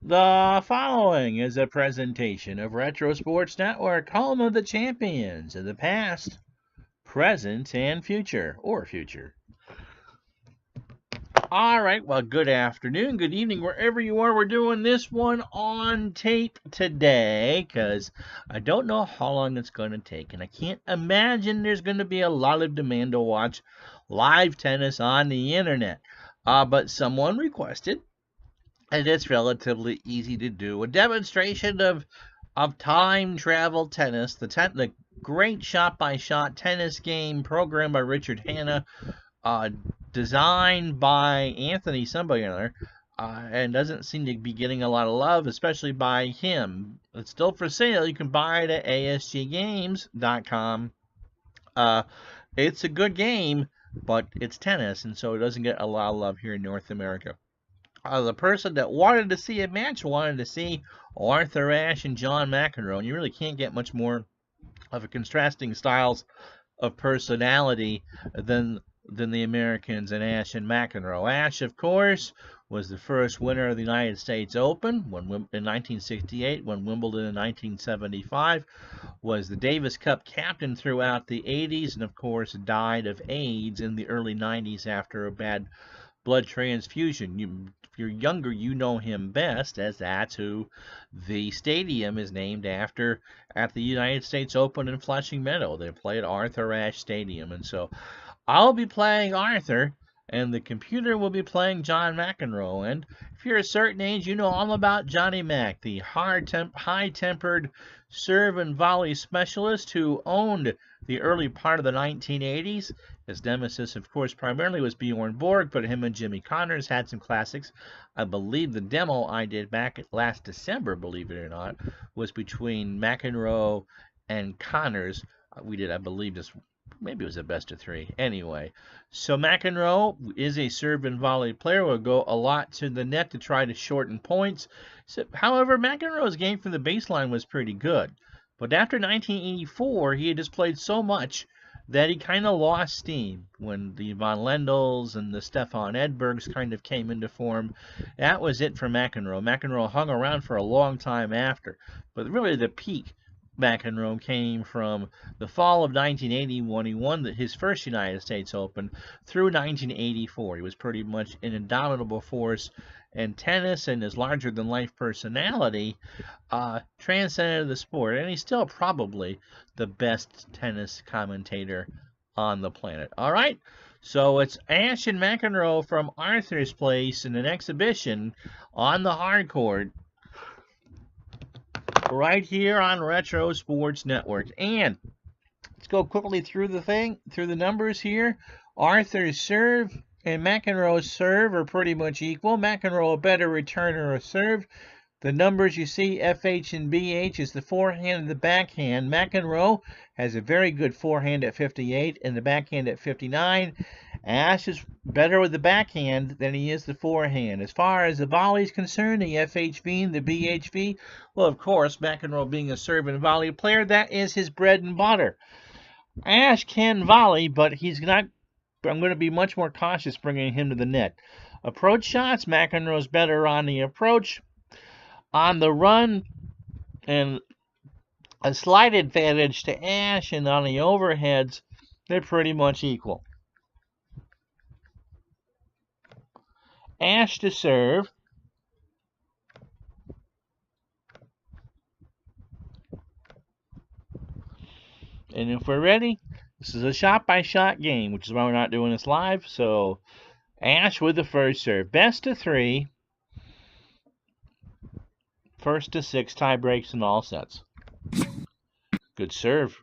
The following is a presentation of Retro Sports Network, home of the champions of the past, present, and future, or future. All right, well, good afternoon, good evening, wherever you are. We're doing this one on tape today because I don't know how long it's going to take, and I can't imagine there's going to be a lot of demand to watch live tennis on the internet. But someone requested, and it's relatively easy to do, a demonstration of time travel tennis, the great shot-by-shot tennis game programmed by Richard Hanna, designed by Anthony somebody or other, and doesn't seem to be getting a lot of love, especially by him. It's still for sale. You can buy it at asggames.com. It's a good game, but it's tennis, and so it doesn't get a lot of love here in North America. The person that wanted to see a match wanted to see Arthur Ashe and John McEnroe, and you really can't get much more of a contrasting styles of personality than the Americans and Ashe and McEnroe. Ashe, of course, was the first winner of the United States Open in 1968, won Wimbledon in 1975, was the Davis Cup captain throughout the 80s, and of course died of AIDS in the early 90s after a bad blood transfusion. If you're younger, you know him best, as that's who the stadium is named after at the United States Open in Flushing Meadow. They play at Arthur Ashe Stadium, and so I'll be playing Arthur, and the computer will be playing John McEnroe. And if you're a certain age, you know all about Johnny Mac, the high-tempered serve and volley specialist who owned the early part of the 1980s. His nemesis, of course, primarily was Bjorn Borg, but him and Jimmy Connors had some classics. I believe the demo I did back last December, believe it or not, was between McEnroe and Connors. We did, I believe, this. Maybe it was a best of three. Anyway, so McEnroe is a serve and volley player. Will go a lot to the net to try to shorten points. So, however, McEnroe's game from the baseline was pretty good. But after 1984, he had just played so much that he kind of lost steam when the Von Lendls and the Stefan Edbergs kind of came into form. That was it for McEnroe. McEnroe hung around for a long time after. But really the peak McEnroe came from the fall of 1980 when he won his first United States Open through 1984. He was pretty much an indomitable force, and tennis and his larger-than-life personality transcended the sport, and he's still probably the best tennis commentator on the planet. All right, so it's Ashe and McEnroe from Arthur's Place in an exhibition on the hard court right here on Retro Sports Network. And let's go quickly through the numbers here. Arthur's serve and McEnroe's serve are pretty much equal. McEnroe a better returner of serve. The numbers you see, FH and BH, is the forehand and the backhand. McEnroe has a very good forehand at 58 and the backhand at 59. Ashe is better with the backhand than he is the forehand. As far as the volley is concerned, the FHV and the BHV, well, of course, McEnroe being a serve and volley player, that is his bread and butter. Ashe can volley, but he's not. I'm going to be much more cautious bringing him to the net. Approach shots, McEnroe's better on the approach. On the run, and a slight advantage to Ashe, and on the overheads, they're pretty much equal. Ashe to serve. And if we're ready, this is a shot-by-shot game, which is why we're not doing this live. So Ashe with the first serve. Best of three. First to six, tie breaks in all sets. Good serve.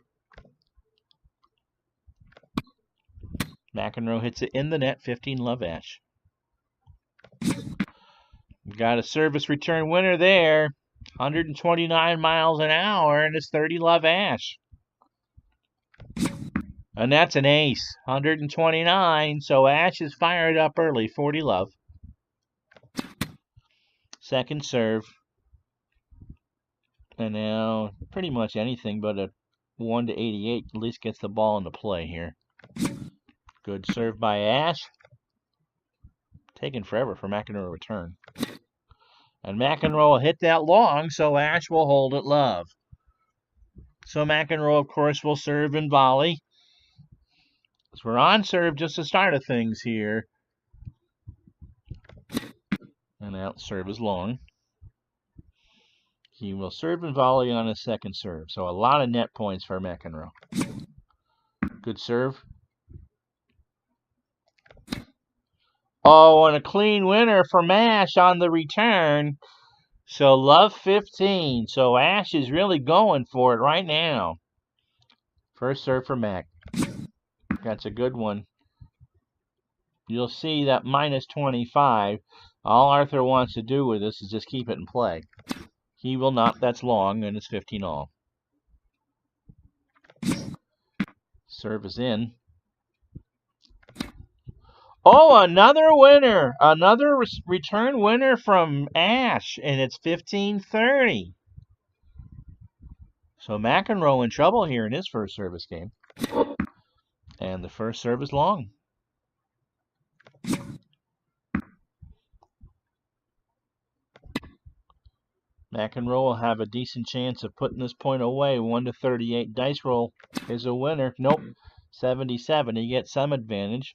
McEnroe hits it in the net, 15-love Ashe. Got a service return winner there. 129 miles an hour, and it's 30-love Ashe. And that's an ace, 129. So Ashe is fired up early, 40-love. Second serve. And now pretty much anything but a 1 to 88 at least gets the ball into play here. Good serve by Ashe. Taking forever for McEnroe to return. And McEnroe will hit that long, so Ashe will hold it love. So McEnroe, of course, will serve and volley. So we're on serve just the start of things here. And that serve is long. He will serve and volley on his second serve. So a lot of net points for McEnroe. Good serve. Oh, and a clean winner for Ashe on the return. So love 15. So Ashe is really going for it right now. First serve for Mac. That's a good one. You'll see that minus 25. All Arthur wants to do with this is just keep it in play. He will not. That's long, and it's 15 all. Serve is in. Oh, another winner. Another return winner from Ashe, and it's 15-30. So McEnroe in trouble here in his first service game. And the first serve is long. McEnroe will have a decent chance of putting this point away. 1-38 dice roll is a winner. Nope. 77. He gets some advantage.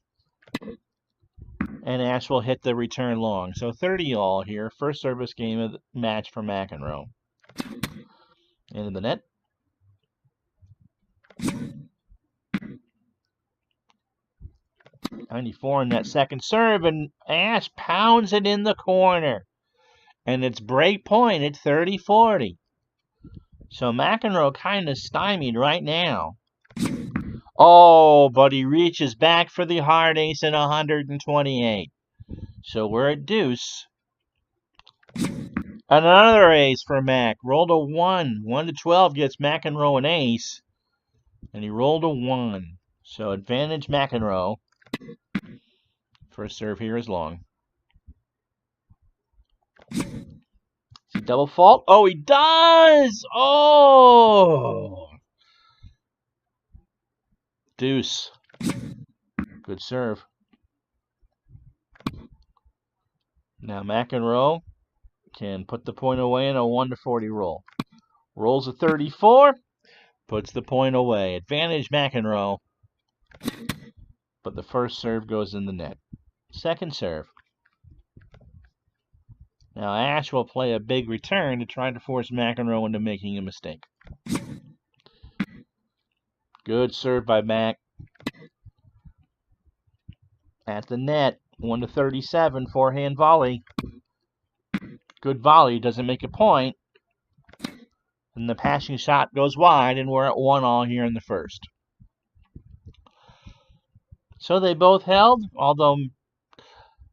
And Ashe will hit the return long. So 30 all here. First service game of the match for McEnroe. Into the net. .94 in that second serve, and Ashe pounds it in the corner. And it's break point at 30-40. So McEnroe kind of stymied right now. Oh, but he reaches back for the hard ace at 128. So we're at deuce. Another ace for Mac. Rolled a 1. 1-12 gets McEnroe an ace. And he rolled a 1. So advantage McEnroe. First serve here is long. Double fault? Oh, he does! Oh! Deuce. Good serve. Now McEnroe can put the point away in a 1-40 roll. Rolls a 34, puts the point away. Advantage McEnroe. But the first serve goes in the net. Second serve. Now Ashe will play a big return to try to force McEnroe into making a mistake. Good serve by Mac. At the net, 1-37, forehand volley. Good volley, doesn't make a point. And the passing shot goes wide, and we're at 1 all here in the first. So they both held, although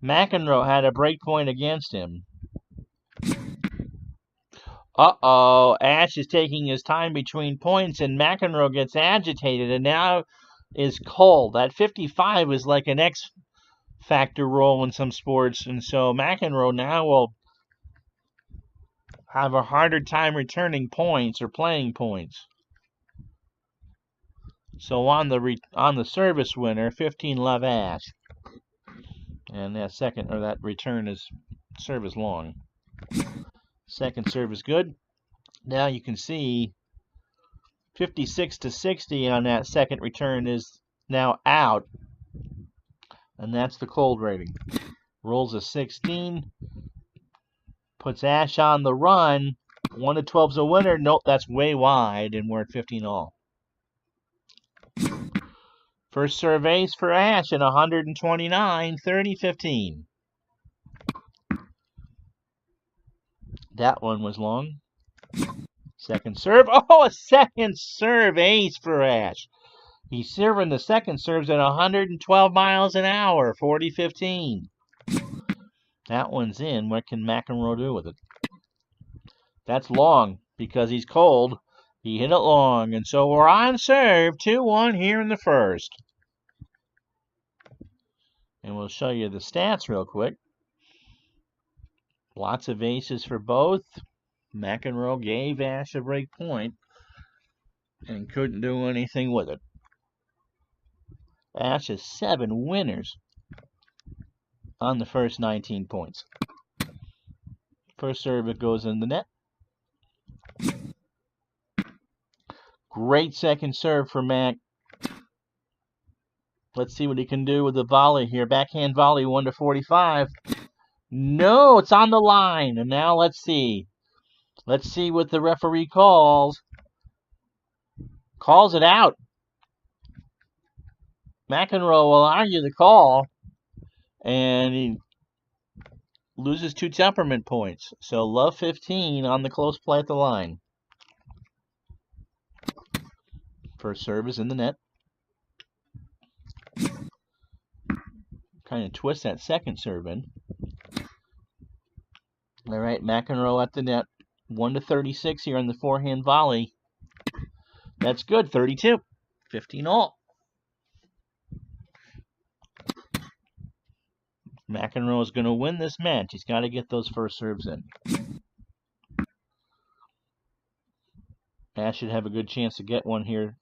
McEnroe had a break point against him. Uh-oh, Ashe is taking his time between points, and McEnroe gets agitated, and now is cold. That 55 is like an X-factor roll in some sports, and so McEnroe now will have a harder time returning points or playing points. So on the service winner, 15 love Ashe. And that return is service long. Second serve is good. Now you can see 56-60 on that second return is now out. And that's the cold rating. Rolls a 16. Puts Ashe on the run. 1-12's a winner. Nope, that's way wide, and we're at 15 all. First serve ace for Ashe at 129, 30-15. That one was long. Second serve. Oh, a second serve ace for Ashe. He's serving the second serves at 112 miles an hour, 40-15. That one's in. What can McEnroe do with it? That's long because he's cold. He hit it long, and so we're on serve, 2-1 here in the first. And we'll show you the stats real quick. Lots of aces for both. McEnroe gave Ashe a break point and couldn't do anything with it. Ashe has 7 winners on the first 19 points. First serve, it goes in the net. Great second serve for Mac. Let's see what he can do with the volley here. Backhand volley, 1-45. No, it's on the line. And now let's see. Let's see what the referee calls. Calls it out. McEnroe will argue the call. And he loses 2 temperament points. So love 15 on the close play at the line. First serve is in the net. Kind of twist that second serve in. All right, McEnroe at the net. 1-36 here on the forehand volley. That's good, 32. 15 all. McEnroe is going to win this match. He's got to get those first serves in. Ashe should have a good chance to get one here.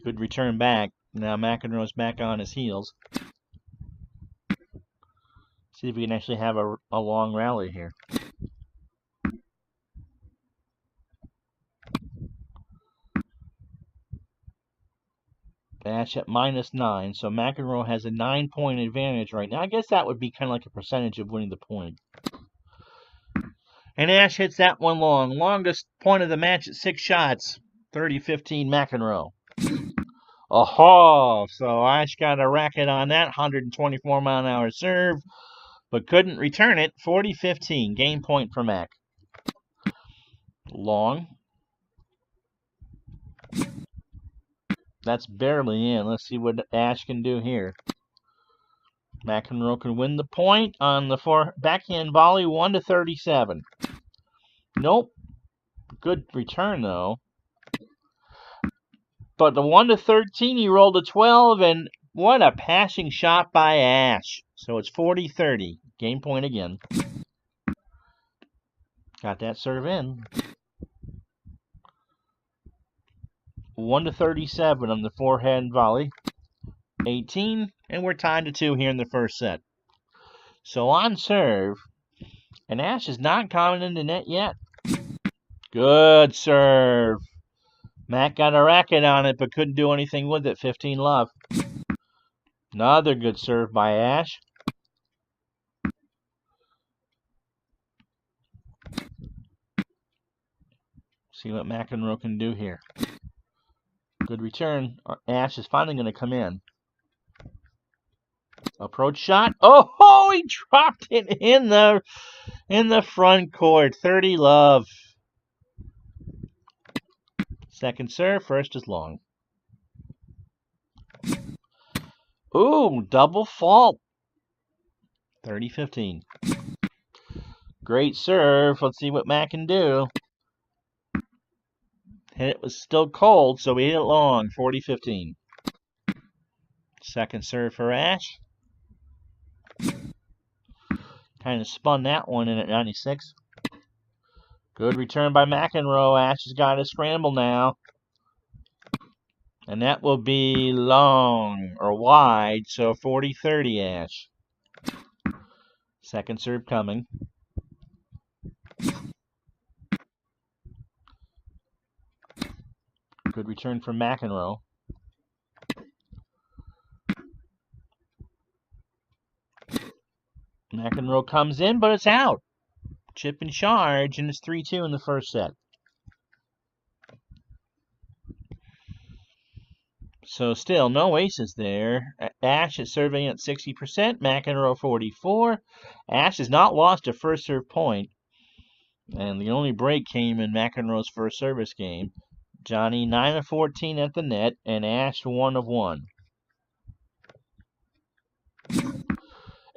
Good return back. Now McEnroe's back on his heels. See if we can actually have a long rally here. Ashe at -9, so McEnroe has a 9-point advantage right now. I guess that would be kind of like a percentage of winning the point. And Ashe hits that one long. Longest point of the match at 6 shots. 30-15 McEnroe. Oh, so Ashe got a racket on that 124-mile-an-hour serve, but couldn't return it. 40-15, game point for Mac. Long. That's barely in. Let's see what Ashe can do here. McEnroe can win the point on the backhand volley, 1-37. Nope. Good return, though. But the 1-13, he rolled a 12, and what a passing shot by Ashe. So it's 40-30. Game point again. Got that serve in. 1-37 on the forehand volley. 18, and we're tied to 2 here in the first set. So on serve, and Ashe is not coming into net yet. Good serve. Mac got a racket on it, but couldn't do anything with it. 15 love. Another good serve by Ashe. See what McEnroe can do here. Good return. Ashe is finally going to come in. Approach shot. Oh, he dropped it in the front court. 30 love. Second serve. First is long. Ooh, double fault. 30-15. Great serve. Let's see what Mac can do. And it was still cold, so we hit it long. 40-15. Second serve for Ashe. Kind of spun that one in at 96. Good return by McEnroe. Ashe has got to scramble now. And that will be long or wide, so 40-30 Ashe. Second serve coming. Good return from McEnroe. McEnroe comes in, but it's out. Chip and charge, and it's 3-2 in the first set. So still no aces there. Ashe is serving at 60%. McEnroe 44. Ashe has not lost a first serve point. And the only break came in McEnroe's first service game. Johnny 9 of 14 at the net, and Ashe 1 of 1.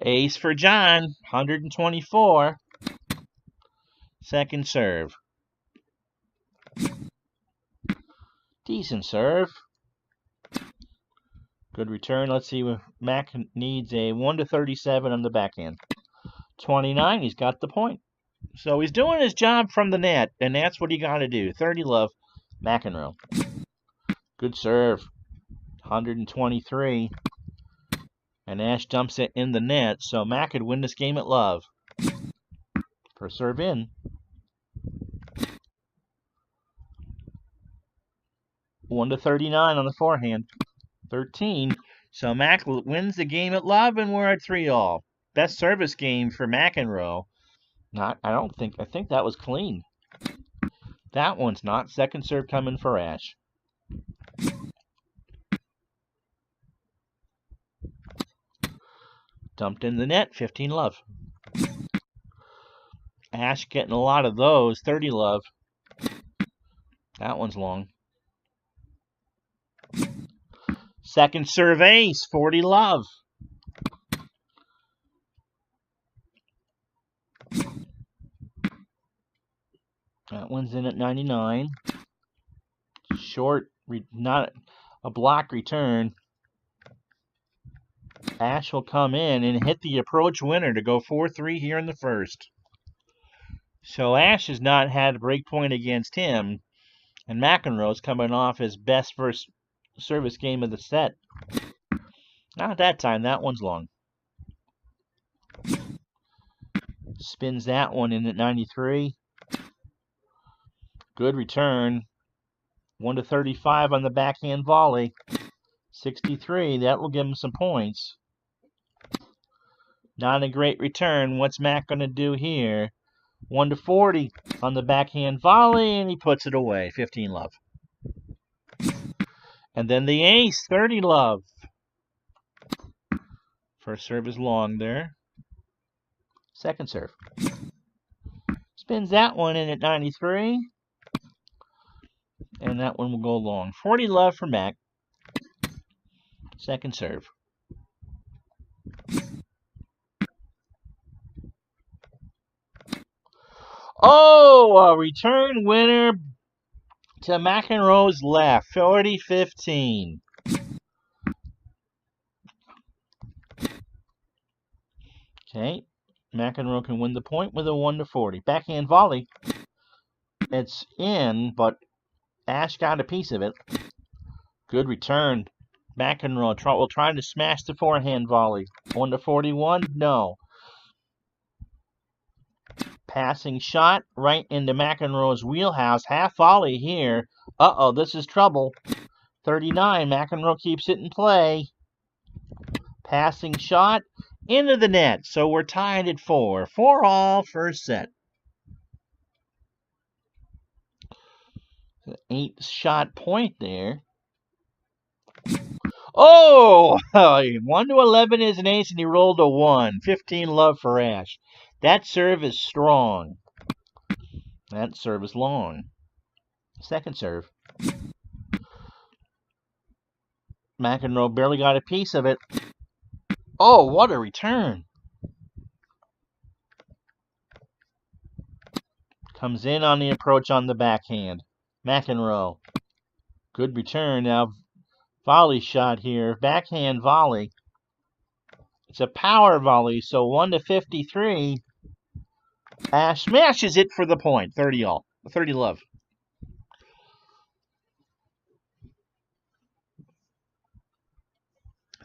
Ace for John, 124. Second serve. Decent serve. Good return. Let's see if Mac needs a 1-37 on the backhand. 29, he's got the point. So he's doing his job from the net, and that's what he got to do. 30 love, McEnroe. Good serve. 123. And Ashe dumps it in the net, so Mac could win this game at love. Per serve in. 1-39 on the forehand. 13. So Mac wins the game at love, and we're at 3-all. Best service game for McEnroe. I think that was clean. That one's not. Second serve coming for Ashe. Dumped in the net, 15 love. Ashe getting a lot of those, 30 love. That one's long. Second serve ace, 40 love. That one's in at 99. Short, not a block return. Ashe will come in and hit the approach winner to go 4-3 here in the first. So Ashe has not had a break point against him, and McEnroe's coming off his best first service game of the set. Not that time. That one's long. Spins that one in at 93. Good return. 1-35 on the backhand volley. 63. That will give him some points. Not a great return. What's Mac going to do here? 1-40 on the backhand volley, and he puts it away. 15 love. And then the ace, 30 love. First serve is long there. Second serve. Spins that one in at 93. And that one will go long. 40 love for Mac. Second serve. Oh, a return winner to McEnroe's left. 40-15. Okay. McEnroe can win the point with a 1-40. Backhand volley. It's in, but Ashe got a piece of it. Good return. McEnroe will try to smash the forehand volley. 1-41. No. Passing shot right into McEnroe's wheelhouse. Half volley here. Uh-oh, this is trouble. 39. McEnroe keeps it in play. Passing shot into the net. So we're tied at 4. 4-all first set. 8-shot point there. Oh! 1-11 is an ace, and he rolled a 1. 15 love for Ashe. That serve is strong. That serve is long. Second serve. McEnroe barely got a piece of it. Oh, what a return. Comes in on the approach on the backhand. McEnroe. Good return. Now, volley shot here. Backhand volley. It's a power volley, so 1-53. Ashe smashes it for the point. 30-all. 30 love.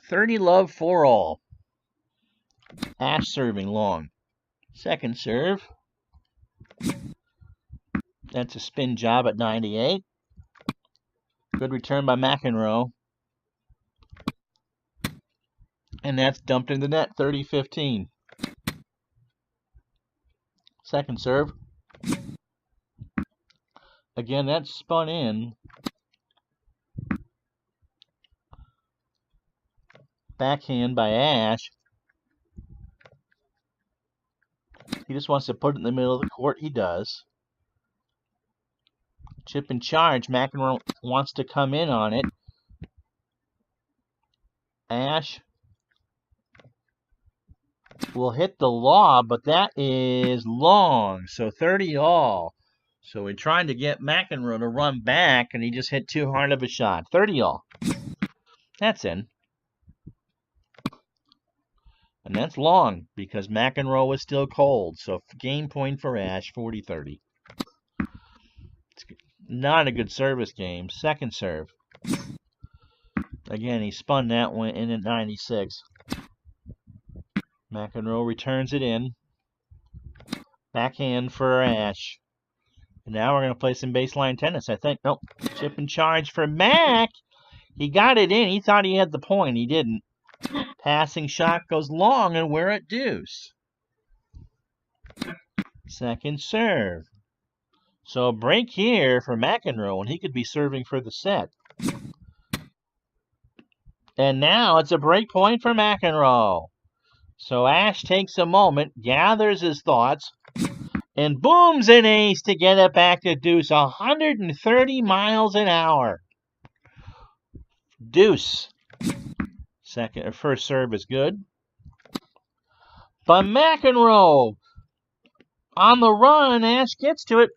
$30 love 4-all. Ashe serving long. Second serve. That's a spin job at 98. Good return by McEnroe. And that's dumped in the net. 30-15. Second serve. Again, that's spun in. Backhand by Ashe. He just wants to put it in the middle of the court. He does. Chip and charge. McEnroe wants to come in on it. Ashe will hit the lob, but that is long. So 30-all. So we're trying to get McEnroe to run back, and he just hit too hard of a shot. 30-all. That's in. And that's long because McEnroe was still cold. So game point for Ashe, 40-30. It's not a good service game. Second serve. Again, he spun that one in at 96. McEnroe returns it in. Backhand for Ashe. And now we're going to play some baseline tennis, I think. Nope. Chip and charge for Mac. He got it in. He thought he had the point. He didn't. Passing shot goes long, and we're at deuce. Second serve. So a break here for McEnroe, and he could be serving for the set. And now it's a break point for McEnroe. So Ashe takes a moment, gathers his thoughts, and booms an ace to get it back to deuce. 130 miles an hour. Deuce. First serve is good. But McEnroe on the run. Ashe gets to it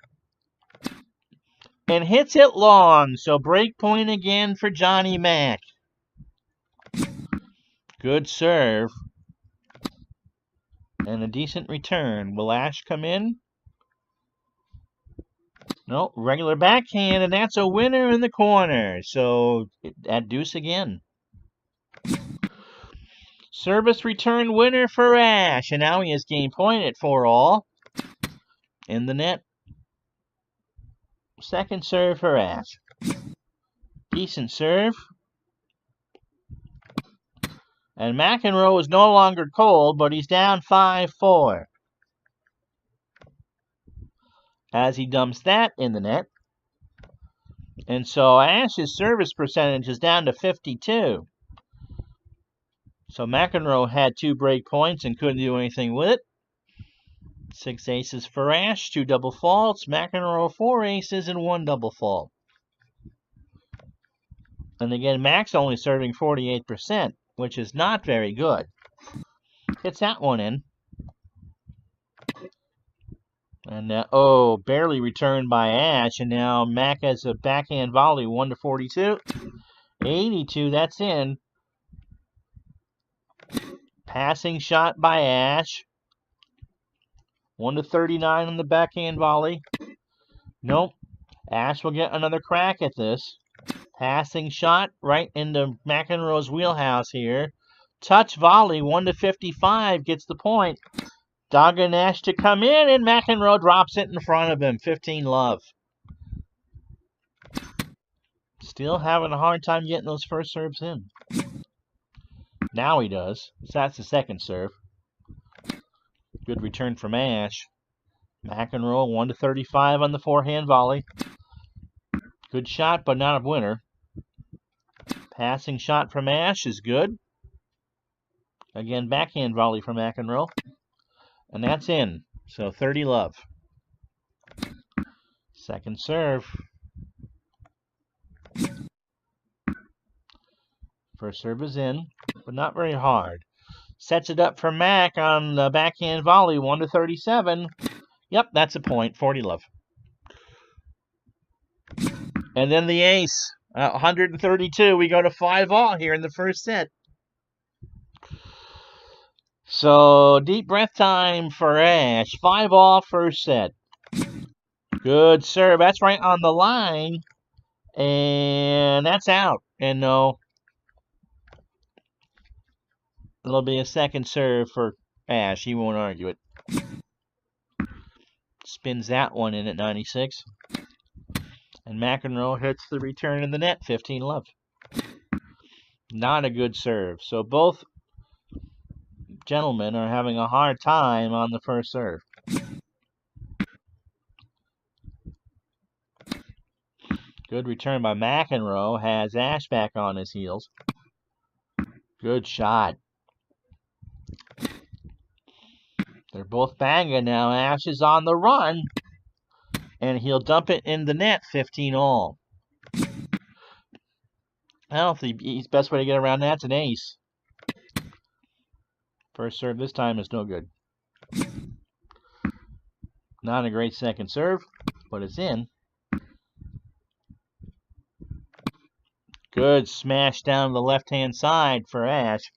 and hits it long. So break point again for Johnny Mac. Good serve. And a decent return. Will Ashe come in? No, regular backhand, and that's a winner in the corner. So at deuce again. Service return winner for Ashe, and now he has game point at 4-all. In the net. Second serve for Ashe. Decent serve. And McEnroe is no longer cold, but he's down 5-4. As he dumps that in the net. And so Ashe's service percentage is down to 52. So McEnroe had 2 break points and couldn't do anything with it. 6 aces for Ashe, 2 double faults. McEnroe 4 aces and 1 double fault. And again, Mac's only serving 48%, which is not very good. Hits that one in. And barely returned by Ashe. And now Mac has a backhand volley, 1-42. 82, that's in. Passing shot by Ashe. 1-39 on the backhand volley. Nope. Ashe will get another crack at this. Passing shot right into McEnroe's wheelhouse here. Touch volley, 1-55, gets the point. Dogging Ashe to come in, and McEnroe drops it in front of him. 15-love. Still having a hard time getting those first serves in. Now he does. So that's the second serve. Good return from Ashe. McEnroe 1-35 on the forehand volley. Good shot, but not a winner. Passing shot from Ashe is good. Again, backhand volley from McEnroe. And that's in. So 30-love. Second serve. First serve is in, but not very hard. Sets it up for Mac on the backhand volley, 1-37. Yep, that's a point, 40-love. And then the ace, 132. We go to 5-all here in the first set. So deep breath time for Ashe. 5-all first set. Good serve. That's right on the line. And that's out. And no. It'll be a second serve for Ashe. He won't argue it. Spins that one in at 96. And McEnroe hits the return in the net. 15-love. Not a good serve. So both gentlemen are having a hard time on the first serve. Good return by McEnroe. Has Ashe back on his heels. Good shot. They're both banging now. Ashe is on the run. And he'll dump it in the net. 15-all. I don't think the best way to get around that's an ace. First serve this time is no good. Not a great second serve, but it's in. Good smash down the left-hand side for Ashe.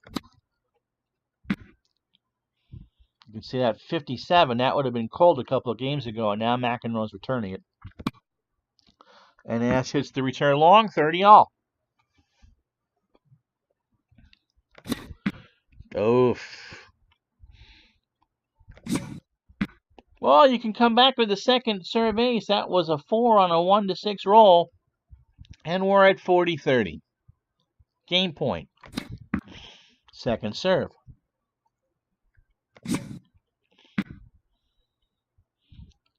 You can see that 57. That would have been cold a couple of games ago, and now McEnroe's returning it. And Ashe hits the return long, 30-all. Oof. Whoa. Well, you can come back with the second serve ace. That was a 4 on a 1-6 roll. And we're at 40-30. Game point. Second serve.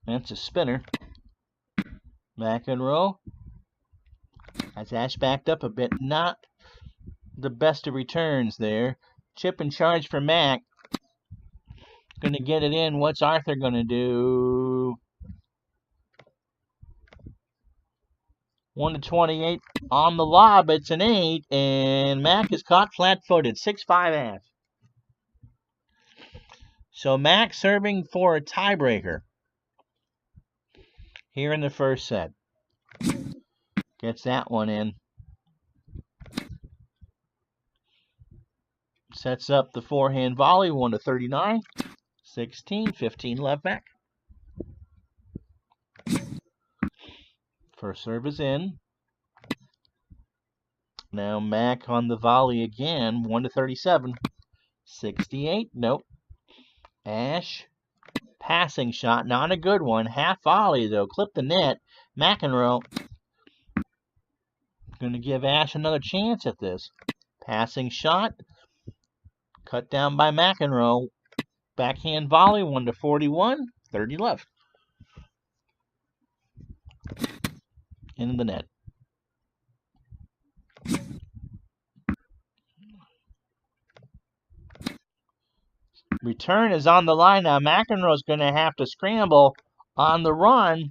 That's a spinner. McEnroe. Has Ashe backed up a bit. Not the best of returns there. Chip and charge for Mac. Going to get it in. What's Arthur going to do? 1-28 on the lob. It's an 8, and Mac is caught flat-footed. 6-5 Ashe. So Mac serving for a tiebreaker here in the first set. Gets that one in. Sets up the forehand volley. 1-39. 16, 15 left back. First serve is in. Now Mac on the volley again. 1-37. 68. Nope. Ashe. Passing shot. Not a good one. Half volley, though. Clip the net. McEnroe going to give Ashe another chance at this. Passing shot. Cut down by McEnroe. Backhand volley. 1-41. 30 left. Into the net. Return is on the line now. McEnroe's going to have to scramble on the run.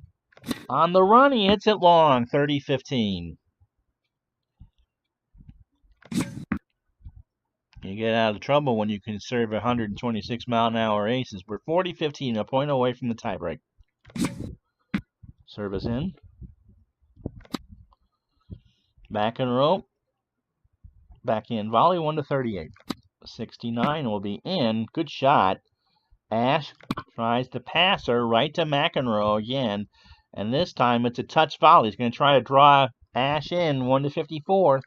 On the run, he hits it long. 30-15. You get out of trouble when you can serve 126-mile-an-hour aces. We're 40-15, a point away from the tiebreak. Service in. McEnroe. Backhand volley, 1-38. 69 will be in. Good shot. Ashe tries to pass her right to McEnroe again. And this time it's a touch volley. He's going to try to draw Ashe in. 1-54.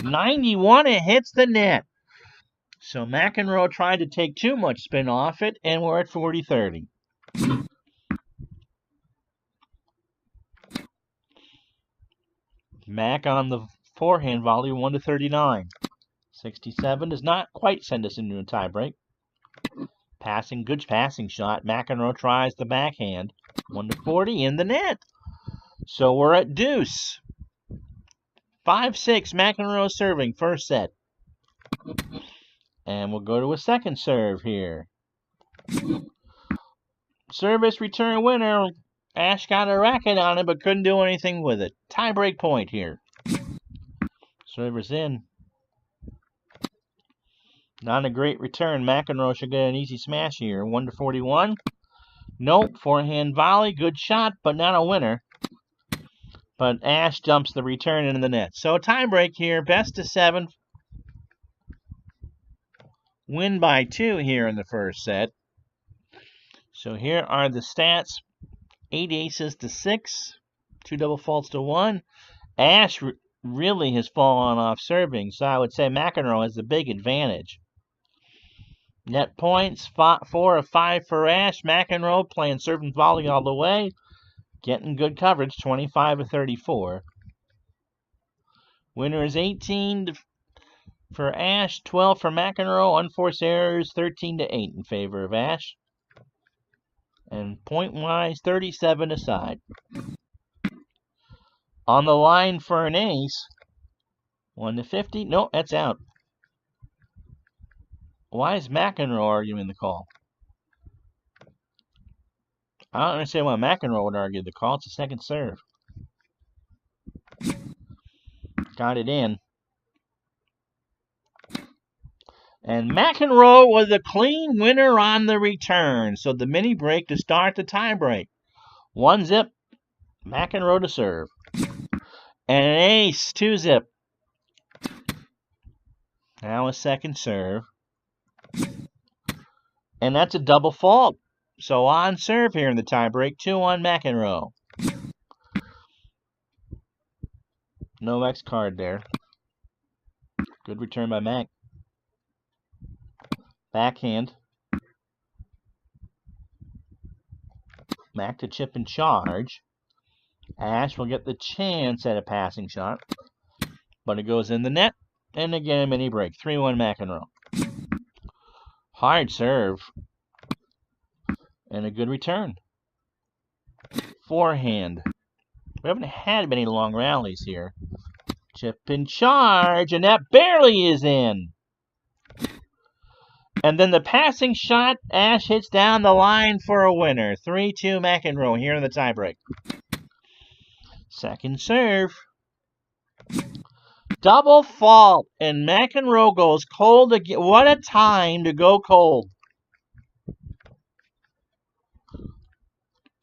91, it hits the net. So McEnroe tried to take too much spin off it, and we're at 40-30. Mac on the forehand volley, 1-39. 67 does not quite send us into a tiebreak. Passing, good passing shot. McEnroe tries the backhand. 1-40 in the net. So we're at deuce. 5-6, McEnroe serving, first set. And we'll go to a second serve here. Service return winner. Ashe got a racket on it, but couldn't do anything with it. Tiebreak point here. Server's in. Not a great return. McEnroe should get an easy smash here. 1-41. Nope. Forehand volley. Good shot, but not a winner. But Ashe dumps the return into the net. So a tiebreak here. Best of 7. Win by 2 here in the first set. So here are the stats. 8 aces to 6. 2 double faults to 1. Ashe really has fallen off serving. So I would say McEnroe has the big advantage. Net points, 4 of 5 for Ashe. McEnroe playing serve and volley all the way. Getting good coverage, 25 of 34. Winner is 18 for Ashe, 12 for McEnroe. Unforced errors, 13-8 in favor of Ashe. And point-wise, 37 aside. On the line for an ace, 1-50. Nope, that's out. Why is McEnroe arguing the call? I don't understand why McEnroe would argue the call. It's a second serve. Got it in. And McEnroe was a clean winner on the return. So the mini break to start the tie break. 1-zip. McEnroe to serve. And an ace. 2-zip. Now a second serve. And that's a double fault. So on serve here in the tiebreak, 2 on McEnroe. No X card there. Good return by Mac. Backhand. Mac to chip and charge. Ashe will get the chance at a passing shot, but it goes in the net, and again a mini break. 3-1 McEnroe. Hard serve, and a good return. Forehand. We haven't had many long rallies here. Chip and charge, and that barely is in. And then the passing shot, Ashe hits down the line for a winner. 3-2 McEnroe here in the tiebreak. Second serve. Double fault, and McEnroe goes cold again. What a time to go cold.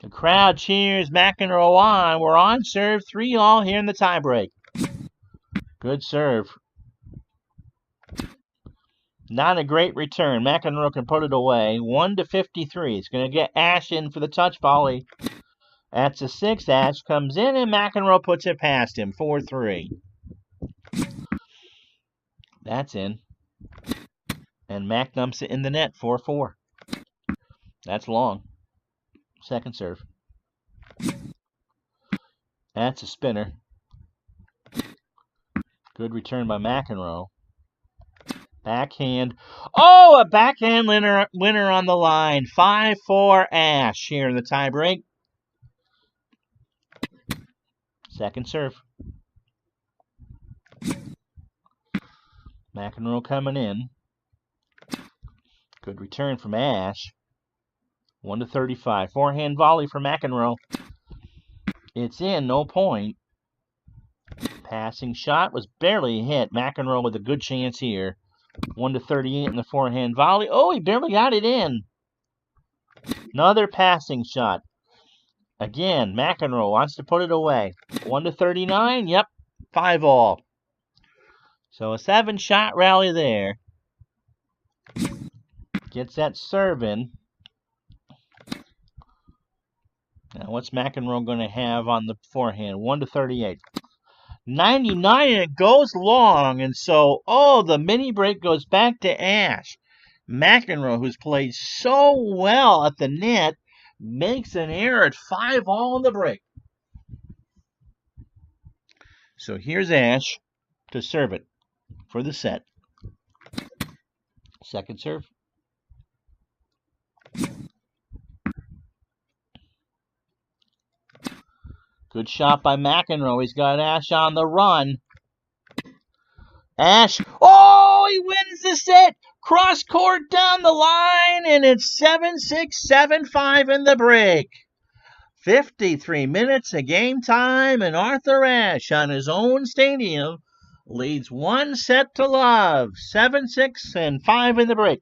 The crowd cheers McEnroe on. We're on serve 3-all here in the tiebreak. Good serve. Not a great return. McEnroe can put it away. 1-53. It's going to get Ashe in for the touch volley. That's a 6. Ashe comes in, and McEnroe puts it past him. 4-3. That's in. And Mac dumps it in the net. 4-4. That's long. Second serve. That's a spinner. Good return by McEnroe. Backhand. Oh, a backhand winner on the line. 5-4 Ashe here in the tiebreak. Second serve. McEnroe coming in. Good return from Ashe. 1-35. Forehand volley for McEnroe. It's in, no point. Passing shot was barely hit. McEnroe with a good chance here. 1-38 in the forehand volley. Oh, he barely got it in. Another passing shot. Again, McEnroe wants to put it away. 1-39. Yep, 5-all. So a 7-shot rally there. Gets that serve in. Now, what's McEnroe going to have on the forehand? 1-38. 99, and it goes long. And so, the mini break goes back to Ashe. McEnroe, who's played so well at the net, makes an error at 5-all in the break. So here's Ashe to serve it for the set. Second serve. Good shot by McEnroe. He's got Ashe on the run. Ashe. Oh, he wins the set. Cross court down the line, and it's 7-6, 7-5 in the break. 53 minutes of game time, and Arthur Ashe on his own stadium leads 1-0. 7-6 and 5 in the break.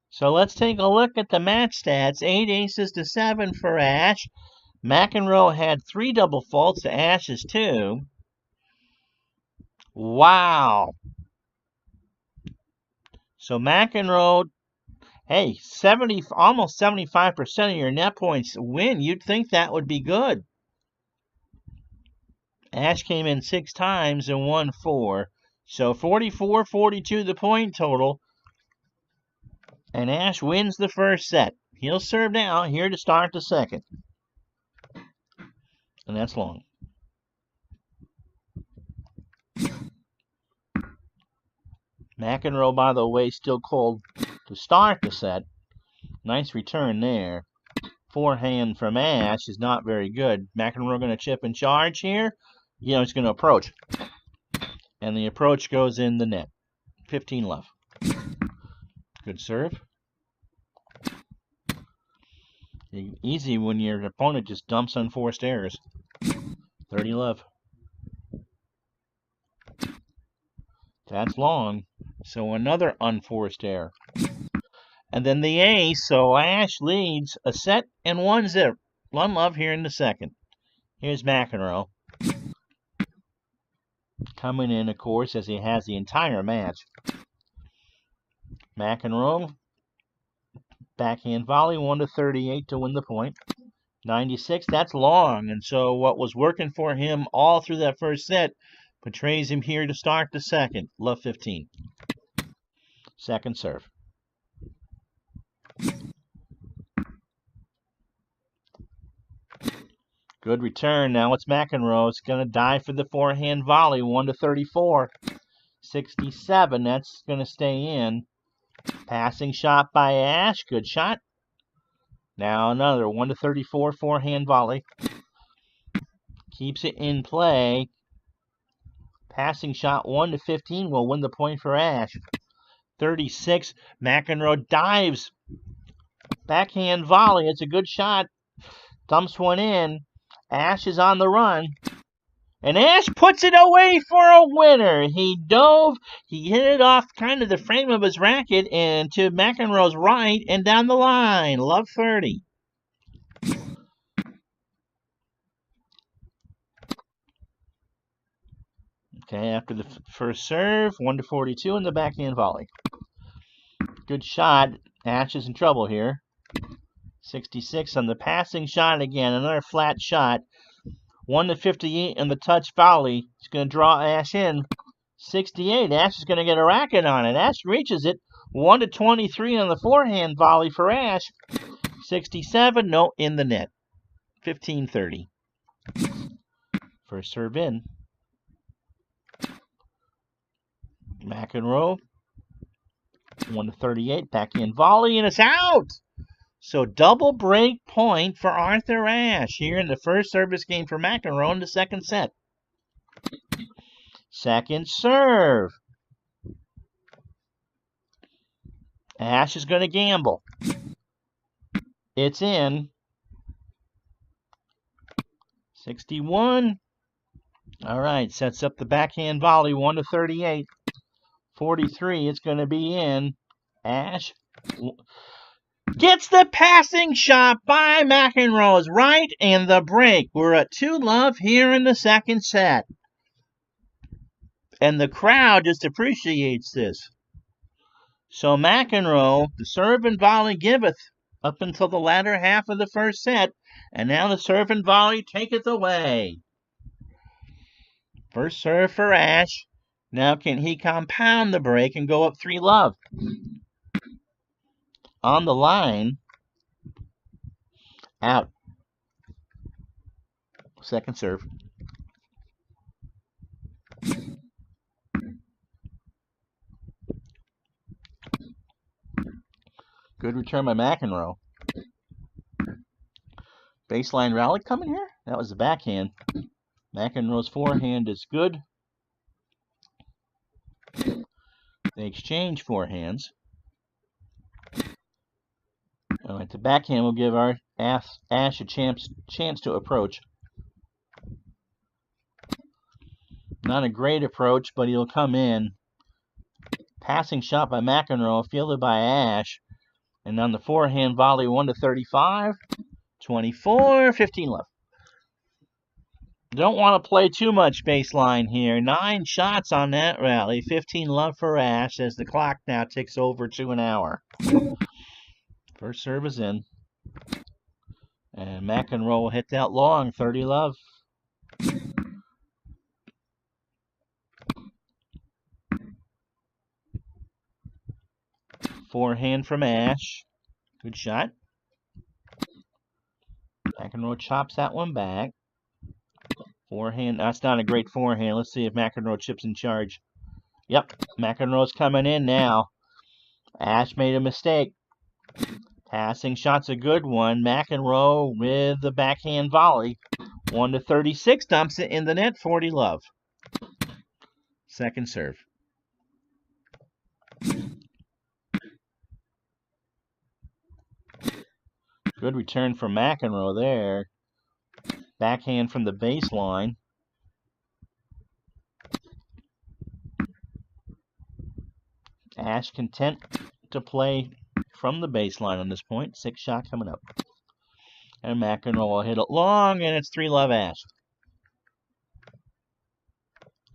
So let's take a look at the match stats. 8 aces to 7 for Ashe. McEnroe had 3 double faults to Ashe's 2. Wow. So McEnroe, hey, almost 75% of your net points win. You'd think that would be good. Ashe came in 6 times and won 4. So 44-42 the point total. And Ashe wins the first set. He'll serve now here to start the second. And that's long. McEnroe, by the way, still cold to start the set. Nice return there. Forehand from Ashe is not very good. McEnroe going to chip and charge here. He's going to approach. And the approach goes in the net. 15 love. Good serve. Easy when your opponent just dumps unforced errors. 30 love. That's long. So another unforced error. And then the ace, so Ashe leads a set and 1-0. 1 love here in the second. Here's McEnroe. Coming in, of course, as he has the entire match. McEnroe. Backhand volley, 1-38 to win the point. 96, that's long. And so what was working for him all through that first set portrays him here to start the second. Love 15. Second serve. Good return. Now it's McEnroe. It's going to dive for the forehand volley. 1-34. 67. That's going to stay in. Passing shot by Ashe. Good shot. Now another 1-34 forehand volley. Keeps it in play. Passing shot 1-15 will win the point for Ashe. 36. McEnroe dives. Backhand volley. It's a good shot. Dumps one in. Ashe is on the run. And Ashe puts it away for a winner. He dove. He hit it off kind of the frame of his racket and to McEnroe's right and down the line. Love 30. Okay, after the first serve, 1-42 in the backhand volley. Good shot. Ashe is in trouble here. 66 on the passing shot again. Another flat shot. 1-58 in the touch volley. It's going to draw Ashe in. 68. Ashe is going to get a racket on it. Ashe reaches it. 1-23 on the forehand volley for Ashe. 67. No, in the net. 15-30. First serve in. McEnroe. 1-38. Backhand volley, and it's out. So double break point for Arthur Ashe here in the first service game for McEnroe in the second set. Second serve. Ashe is going to gamble. It's in. 61. All right, sets up the backhand volley, 1-38. 43, it's going to be in. Ashe gets the passing shot by McEnroe's right and the break. We're at 2-love here in the second set. And the crowd just appreciates this. So McEnroe, the serve and volley giveth up until the latter half of the first set. And now the serve and volley taketh away. First serve for Ashe. Now can he compound the break and go up 3-love? On the line. Out. Second serve. Good return by McEnroe. Baseline rally coming here. That was the backhand. McEnroe's forehand is good. They exchange forehands. All right, the backhand will give our Ashe a chance to approach. Not a great approach, but he'll come in. Passing shot by McEnroe, fielded by Ashe. And on the forehand volley, 1-35. 24, 15 left. Don't want to play too much baseline here. 9 shots on that rally. 15-love for Ashe as the clock now ticks over to an hour. First serve is in. And McEnroe will hit that long. 30-love. Forehand from Ashe. Good shot. McEnroe chops that one back. Forehand. That's not a great forehand. Let's see if McEnroe chips in charge. Yep. McEnroe's coming in now. Ashe made a mistake. Passing shot's a good one. McEnroe with the backhand volley. 1-36. Dumps it in the net. 40-love. Second serve. Good return from McEnroe there. Backhand from the baseline. Ashe content to play from the baseline on this point. 6 shot coming up. And McEnroe will hit it long, and it's 3-love Ashe.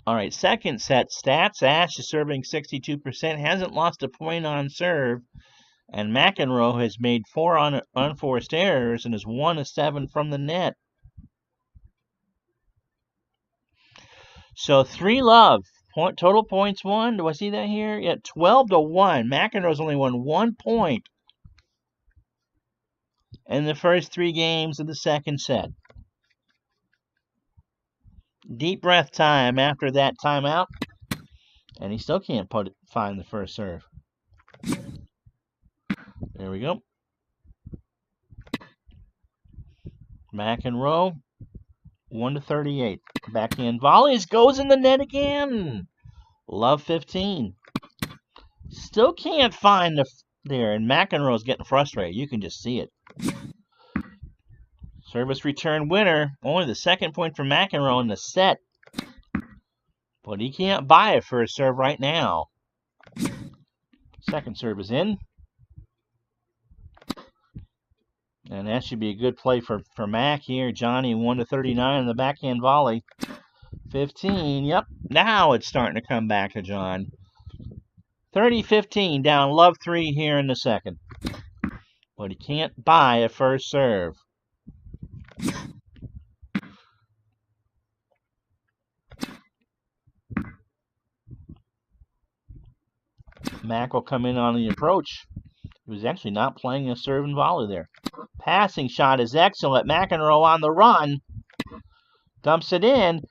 All right, second set stats. Ashe is serving 62%. Hasn't lost a point on serve. And McEnroe has made 4 unforced errors and is 1-7 from the net. So 3-love. Total points won. Do I see that here? Yeah, 12-1. McEnroe's only won 1 point in the first 3 games of the second set. Deep breath time after that timeout. And he still can't find the first serve. There we go. McEnroe, 1-38. Backhand volleys, goes in the net again. Love 15. Still can't find there, and McEnroe's getting frustrated. You can just see it. Service return winner. Only the second point for McEnroe in the set. But he can't buy it for a serve right now. Second serve is in. And that should be a good play for Mac here. Johnny 1-39 on the backhand volley. 15. Yep. Now it's starting to come back to John. 30-15 down. Love 3 here in the second. But he can't buy a first serve. Mac will come in on the approach. He was actually not playing a serve and volley there. Passing shot is excellent. McEnroe on the run. Dumps it in.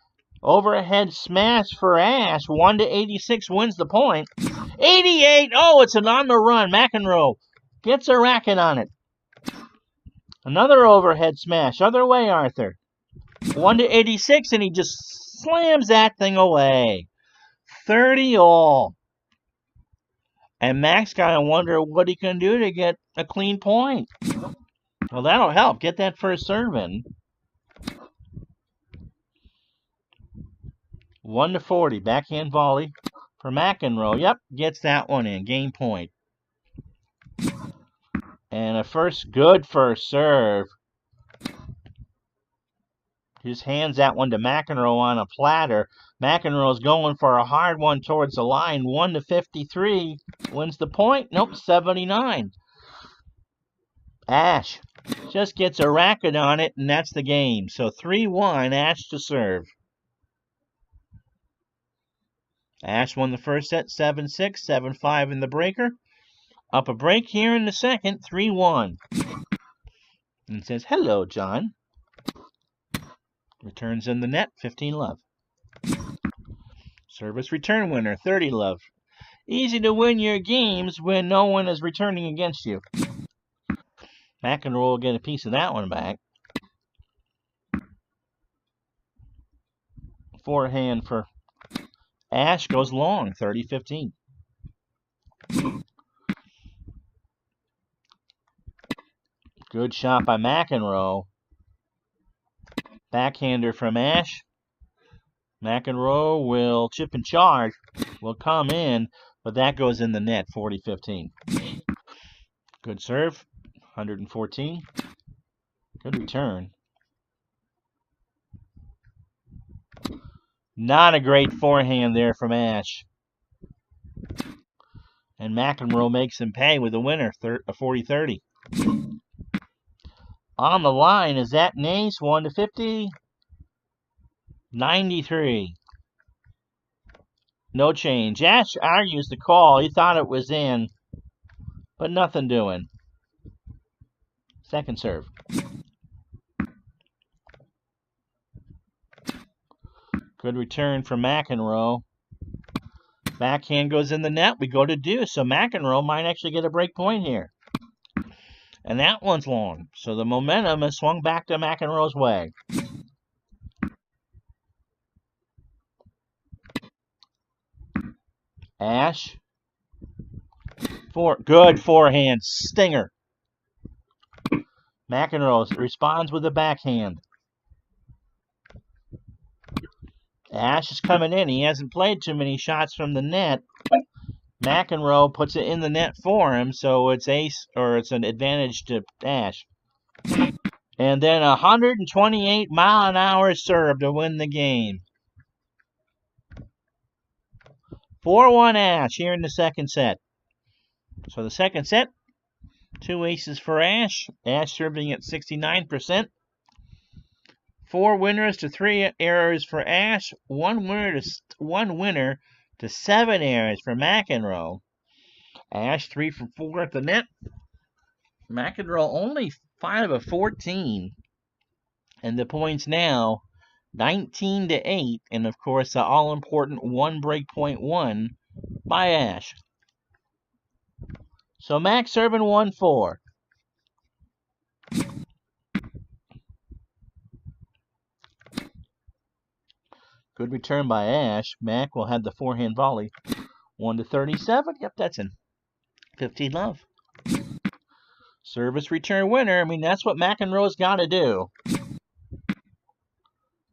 Overhead smash for Ashe. 1-86 wins the point. 88. Oh, it's an on the run. McEnroe gets a racket on it. Another overhead smash. Other way, Arthur. 1-86, and he just slams that thing away. 30-all. And Mac's got to wonder what he can do to get a clean point. Well, that'll help. Get that first serve in. 1-40. Backhand volley for McEnroe. Yep, gets that one in. Game point. And a good first serve. Just hands that one to McEnroe on a platter. McEnroe's going for a hard one towards the line. 1-53. Wins the point. Nope, 79. Ashe just gets a racket on it, and that's the game. So 3-1, Ashe to serve. Ashe won the first set 7-6, 7-5 in the breaker. Up a break here in the second, 3-1. And says, hello, John. Returns in the net, 15-love. Service return winner, 30-love. Easy to win your games when no one is returning against you. McEnroe will get a piece of that one back. Forehand for Ashe goes long, 30-15. Good shot by McEnroe. Backhander from Ashe. McEnroe will chip and charge. Will come in, but that goes in the net, 40-15. Good serve, 114. Good return. Not a great forehand there from Ashe. And McEnroe makes him pay with a winner, 40-30. On the line is that Nace, 1-50. 93. No change. Ashe argues the call. He thought it was in, but nothing doing. Second serve. Good return from McEnroe. Backhand goes in the net. We go to deuce, so McEnroe might actually get a break point here. And that one's long, so the momentum has swung back to McEnroe's way. Ashe. Good forehand. Stinger. McEnroe responds with a backhand. Ashe is coming in. He hasn't played too many shots from the net. McEnroe puts it in the net for him, so it's ace, or it's an advantage to Ashe. And then 128-mile-an-hour serve to win the game. 4-1 Ashe here in the second set. So the second set, 2 aces for Ashe. Ashe serving at 69%. 4 winners to 3 errors for Ashe. 1 winner to 7 errors for McEnroe. Ashe 3 for 4 at the net. McEnroe only 5 of 14. And the points now 19-8, and of course the all-important one break point won by Ashe. So Mac serving 1-4. Good return by Ashe. Mac will have the forehand volley. 1-37. Yep, that's in 15-love. Service return winner. I mean, that's what McEnroe's got to do.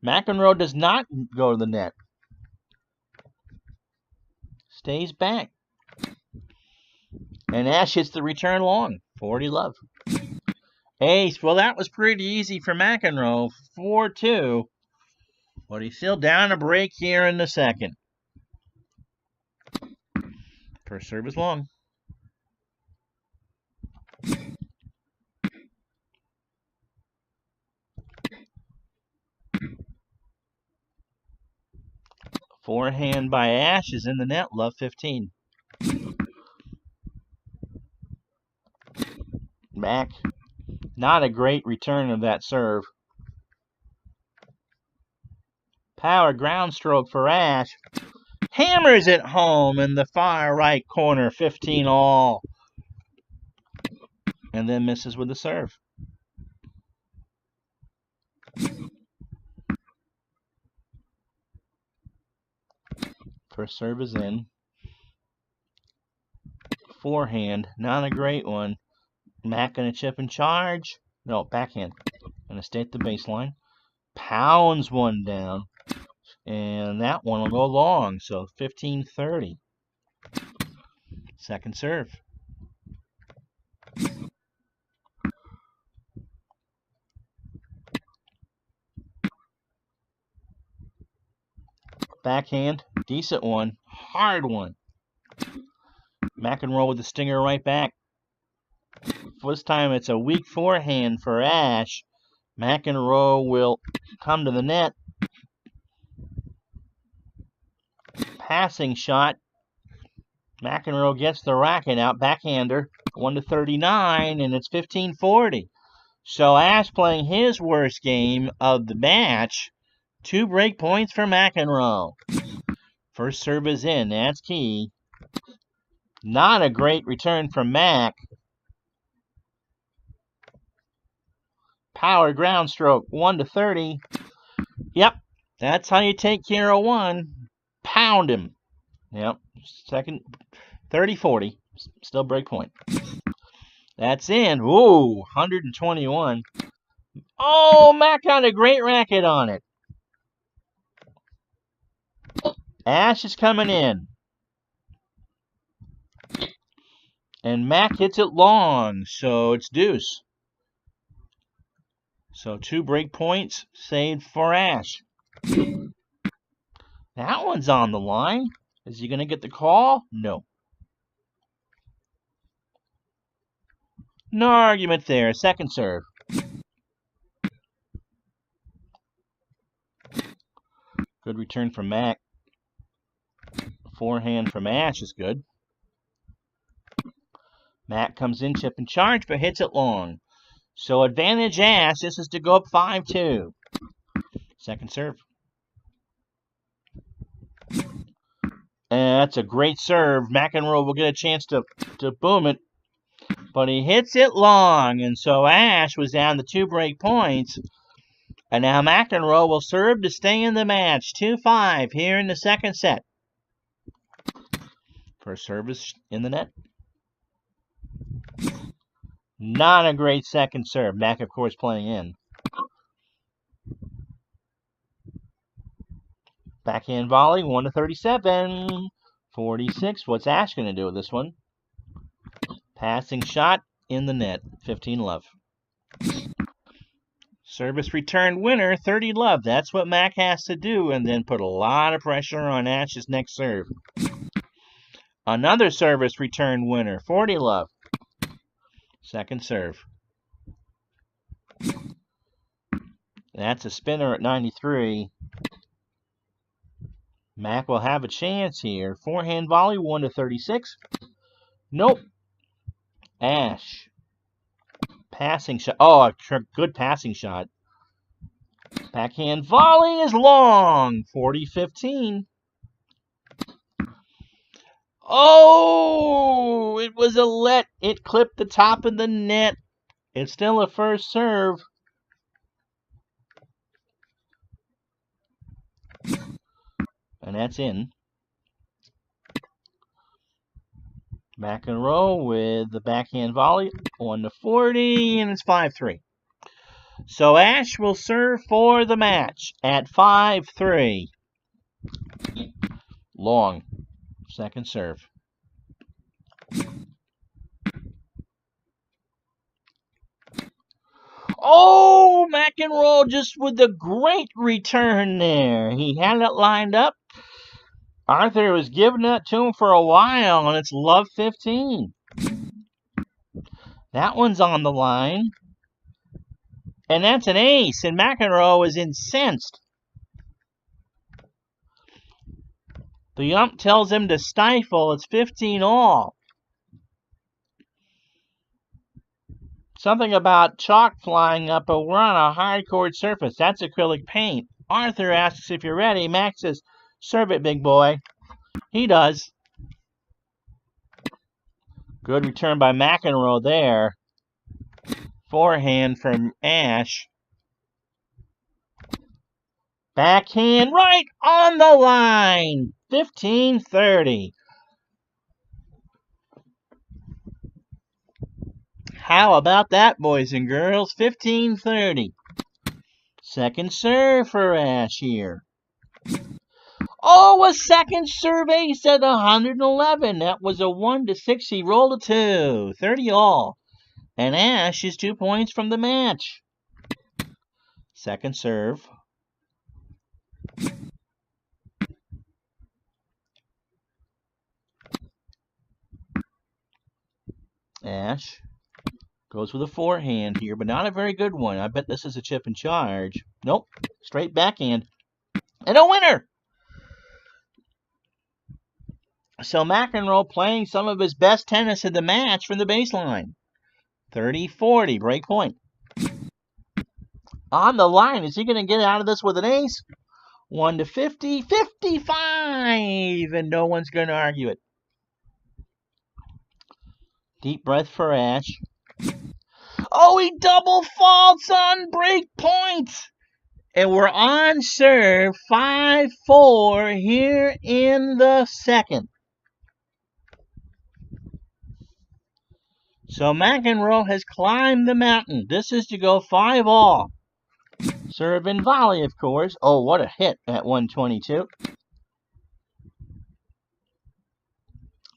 McEnroe does not go to the net. Stays back. And Ashe hits the return long. 40-love. Ace. Well, that was pretty easy for McEnroe. 4-2. But he's still down a break here in the second. First serve is long. Forehand by Ashe is in the net. Love 15. Back. Not a great return of that serve. Power ground stroke for Ashe. Hammers it home in the far right corner. 15 all. And then misses with the serve. First serve is in. Forehand, not a great one. Mac gonna chip and charge. No, backhand. Gonna stay at the baseline. Pounds one down. And that one will go long. So 15-30. Second serve. Backhand, decent one. Hard one. McEnroe with the stinger right back. This time it's a weak forehand for Ashe. McEnroe will come to the net. Passing shot. McEnroe gets the racket out. Backhander. 1-39, and it's 15-40. So Ashe playing his worst game of the match. 2 break points for McEnroe. First serve is in. That's key. Not a great return from Mac. Power ground stroke. 1-30. Yep. That's how you take care of one. Pound him. Yep. Second. 30-40. Still break point. That's in. Ooh. 121. Oh, Mac got a great racket on it. Ashe is coming in. And Mac hits it long, so it's deuce. So 2 break points saved for Ashe. That one's on the line. Is he going to get the call? No. No argument there. Second serve. Good return from Mac. Forehand from Ashe is good. Mac comes in, chip and charge, but hits it long. So advantage Ashe. This is to go up 5-2. Second serve. And that's a great serve. McEnroe will get a chance to boom it. But he hits it long. And so Ashe was down to 2 break points. And now McEnroe will serve to stay in the match. 2-5 here in the second set. First service in the net. Not a great second serve. Mac, of course, playing in. Backhand volley, 1-37. 46. What's Ashe going to do with this one? Passing shot in the net. 15-love. Service return winner, 30-love. That's what Mac has to do, and then put a lot of pressure on Ashe's next serve. Another service return winner, 40-love. Second serve. That's a spinner at 93. Mac will have a chance here. Forehand volley, 1-36. Nope. Ashe. Passing shot. Oh, a good passing shot. Backhand volley is long. 40-15. Oh, it was a let. It clipped the top of the net. It's still a first serve. And that's in. McEnroe with the backhand volley. 1-40, and it's 5-3. So Ashe will serve for the match at 5-3. Long. Second serve. Oh, McEnroe just with a great return there. He had it lined up. Arthur was giving it to him for a while, and it's love 15. That one's on the line. And that's an ace, and McEnroe is incensed. The ump tells him to stifle. It's 15 all. Something about chalk flying up, but we're on a hard-cored surface. That's acrylic paint. Arthur asks if you're ready. Max says, serve it, big boy. He does. Good return by McEnroe there. Forehand from Ashe. Backhand right on the line. 15-30. How about that, boys and girls? 15-30. Second serve for Ashe here. Oh, a second serve ace at 111. That was a 1-6. He rolled a 2. 30 all. And Ashe is 2 points from the match. Second serve. Ashe goes with a forehand here, but not a very good one. I bet this is a chip and charge. Nope. Straight backhand. And a winner! So McEnroe playing some of his best tennis in the match from the baseline. 30-40, break point. On the line, is he going to get out of this with an ace? 1-50, 55, and no one's going to argue it. Deep breath for Ashe. Oh, he double faults on break point. And we're on serve 5-4 here in the second. So McEnroe has climbed the mountain. This is to go 5 all. Serve and volley, of course. Oh, what a hit at 122.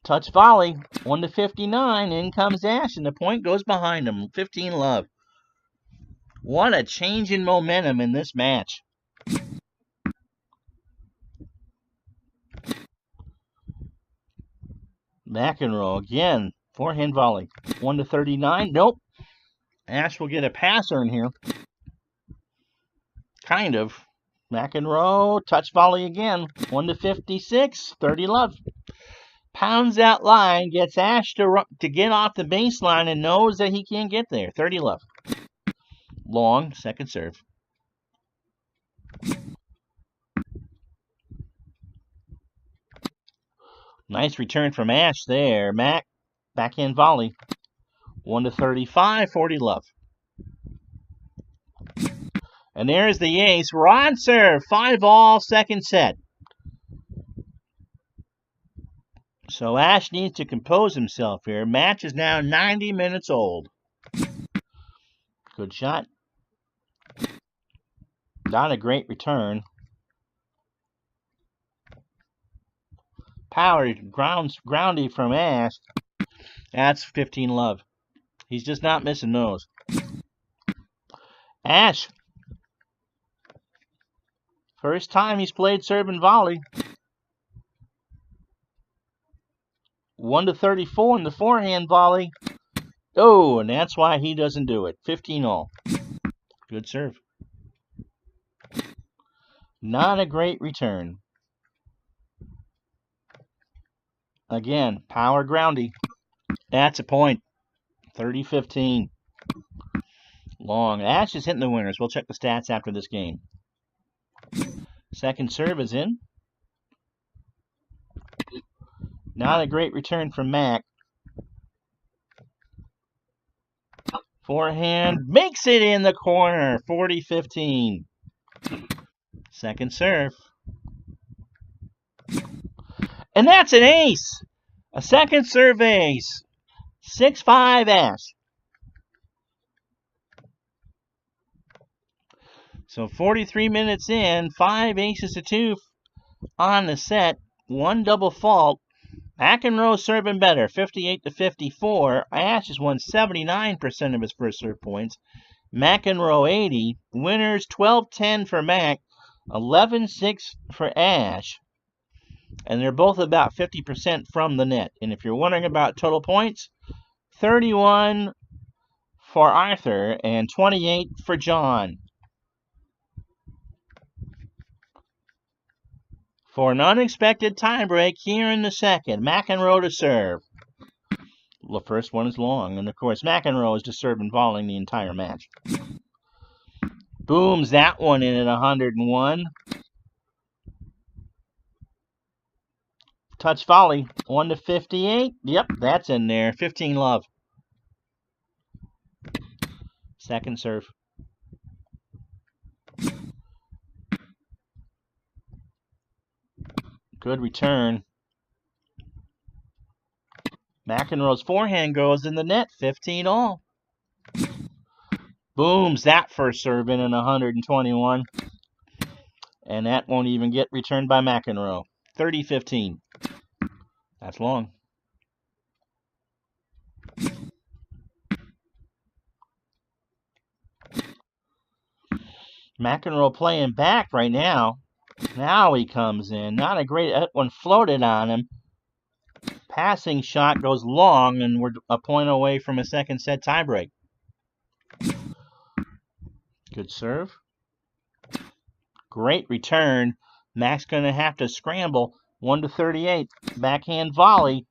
Touch volley, 1-59. In comes Ashe, and the point goes behind him. 15 love. What a change in momentum in this match. McEnroe again. Forehand volley. 1-39. Nope. Ashe will get a passer in here. Kind of. McEnroe. Touch volley again. 1-56. 30 love. Pounds that line. Gets Ashe to get off the baseline and knows that he can't get there. 30 love. Long. Second serve. Nice return from Ashe there. Mac. Backhand volley. 1-35. 40 love. And there's the ace. We're on serve. 5 all. Second set. So Ashe needs to compose himself here. Match is now 90 minutes old. Good shot. Not a great return. Power groundy from Ashe. That's 15 love. He's just not missing those. Ashe. First time he's played serve and volley. 1-34 in the forehand volley. Oh, and that's why he doesn't do it. 15 all. Good serve. Not a great return. Again, power groundy. That's a point. 30-15. Long. Ashe is hitting the winners. We'll check the stats after this game. Second serve is in. Not a great return from Mac. Forehand makes it in the corner. 40-15. Second serve. And that's an ace. A second serve ace. 6-5 Ashe. So 43 minutes in, 5 aces to 2 on the set, 1 double fault. McEnroe serving better, 58-54. Ashe has won 79% of his first serve points. McEnroe 80. Winners 12-10 for Mac, 11-6 for Ashe. And they're both about 50% from the net. And if you're wondering about total points, 31 for Arthur and 28 for John. For an unexpected tiebreak here in the second, McEnroe to serve. The first one is long, and of course McEnroe is to serve and volleying the entire match. Booms that one in at 101. Touch volley, 1-58. Yep, that's in there. 15 love. Second serve. Good return. McEnroe's forehand goes in the net, 15 all. Booms that first serve in at 121. And that won't even get returned by McEnroe. 30-15. That's long. McEnroe playing back right now. Now he comes in. Not a great... That one floated on him. Passing shot goes long, and we're a point away from a second set tiebreak. Good serve. Great return. Mac's going to have to scramble. 1-38. Backhand volley.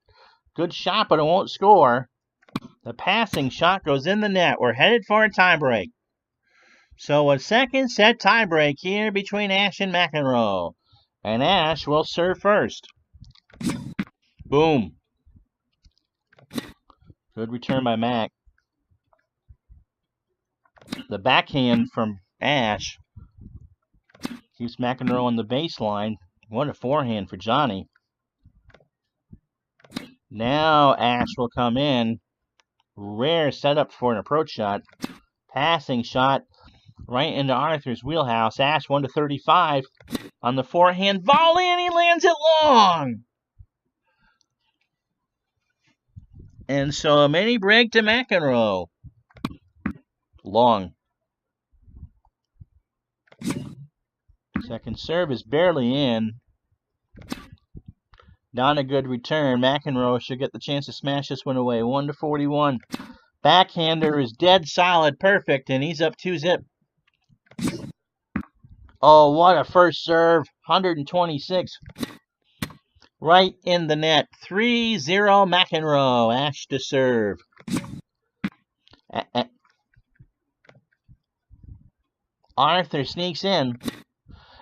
Good shot, but it won't score. The passing shot goes in the net. We're headed for a tiebreak. So a second set tiebreak here between Ashe and McEnroe. And Ashe will serve first. Boom. Good return by Mac. The backhand from Ashe keeps McEnroe on the baseline. What a forehand for Johnny. Now Ashe will come in. Rare setup for an approach shot. Passing shot right into Arthur's wheelhouse. Ashe 1-35 on the forehand volley, and he lands it long. And so a mini break to McEnroe. Long. Second serve is barely in. Not a good return. McEnroe should get the chance to smash this one away. 1-41. Backhander is dead solid, perfect, and he's up 2-zip. Oh, what a first serve. 126. Right in the net. 3-0 McEnroe. Ashe to serve. Arthur sneaks in.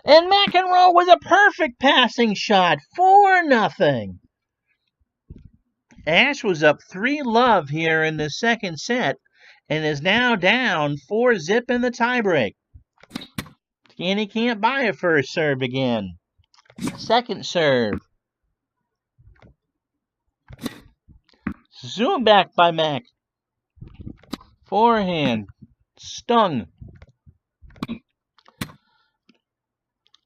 And McEnroe with a perfect passing shot. 4-0. Ashe was up 3-love here in the second set and is now down 4-zip in the tiebreak. And he can't buy a first serve again. Second serve. Zoom back by Mac. Forehand. Stung.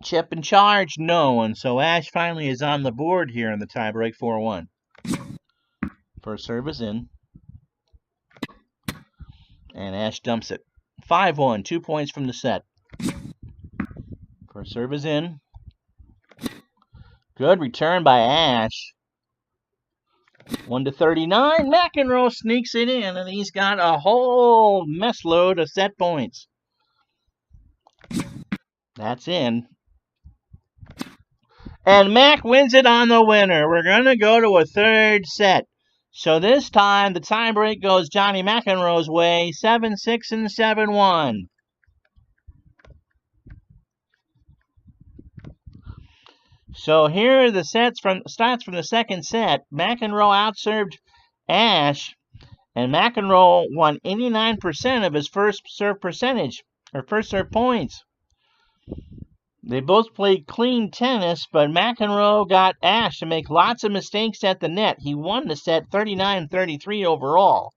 Chip and charge? No. And so Ashe finally is on the board here in the tiebreak, 4-1. First serve is in. And Ashe dumps it. 5-1. 2 points from the set. First serve is in. Good return by Ashe. 1-39. McEnroe sneaks it in, and he's got a whole mess load of set points. That's in. And Mac wins it on the winner. We're going to go to a third set. So this time the tiebreak goes Johnny McEnroe's way, 7-6 and 7-1. So here are the stats from the second set. McEnroe outserved Ashe, and McEnroe won 89% of his first serve percentage, or first serve points. They both played clean tennis, but McEnroe got Ashe to make lots of mistakes at the net. He won the set 39-33 overall.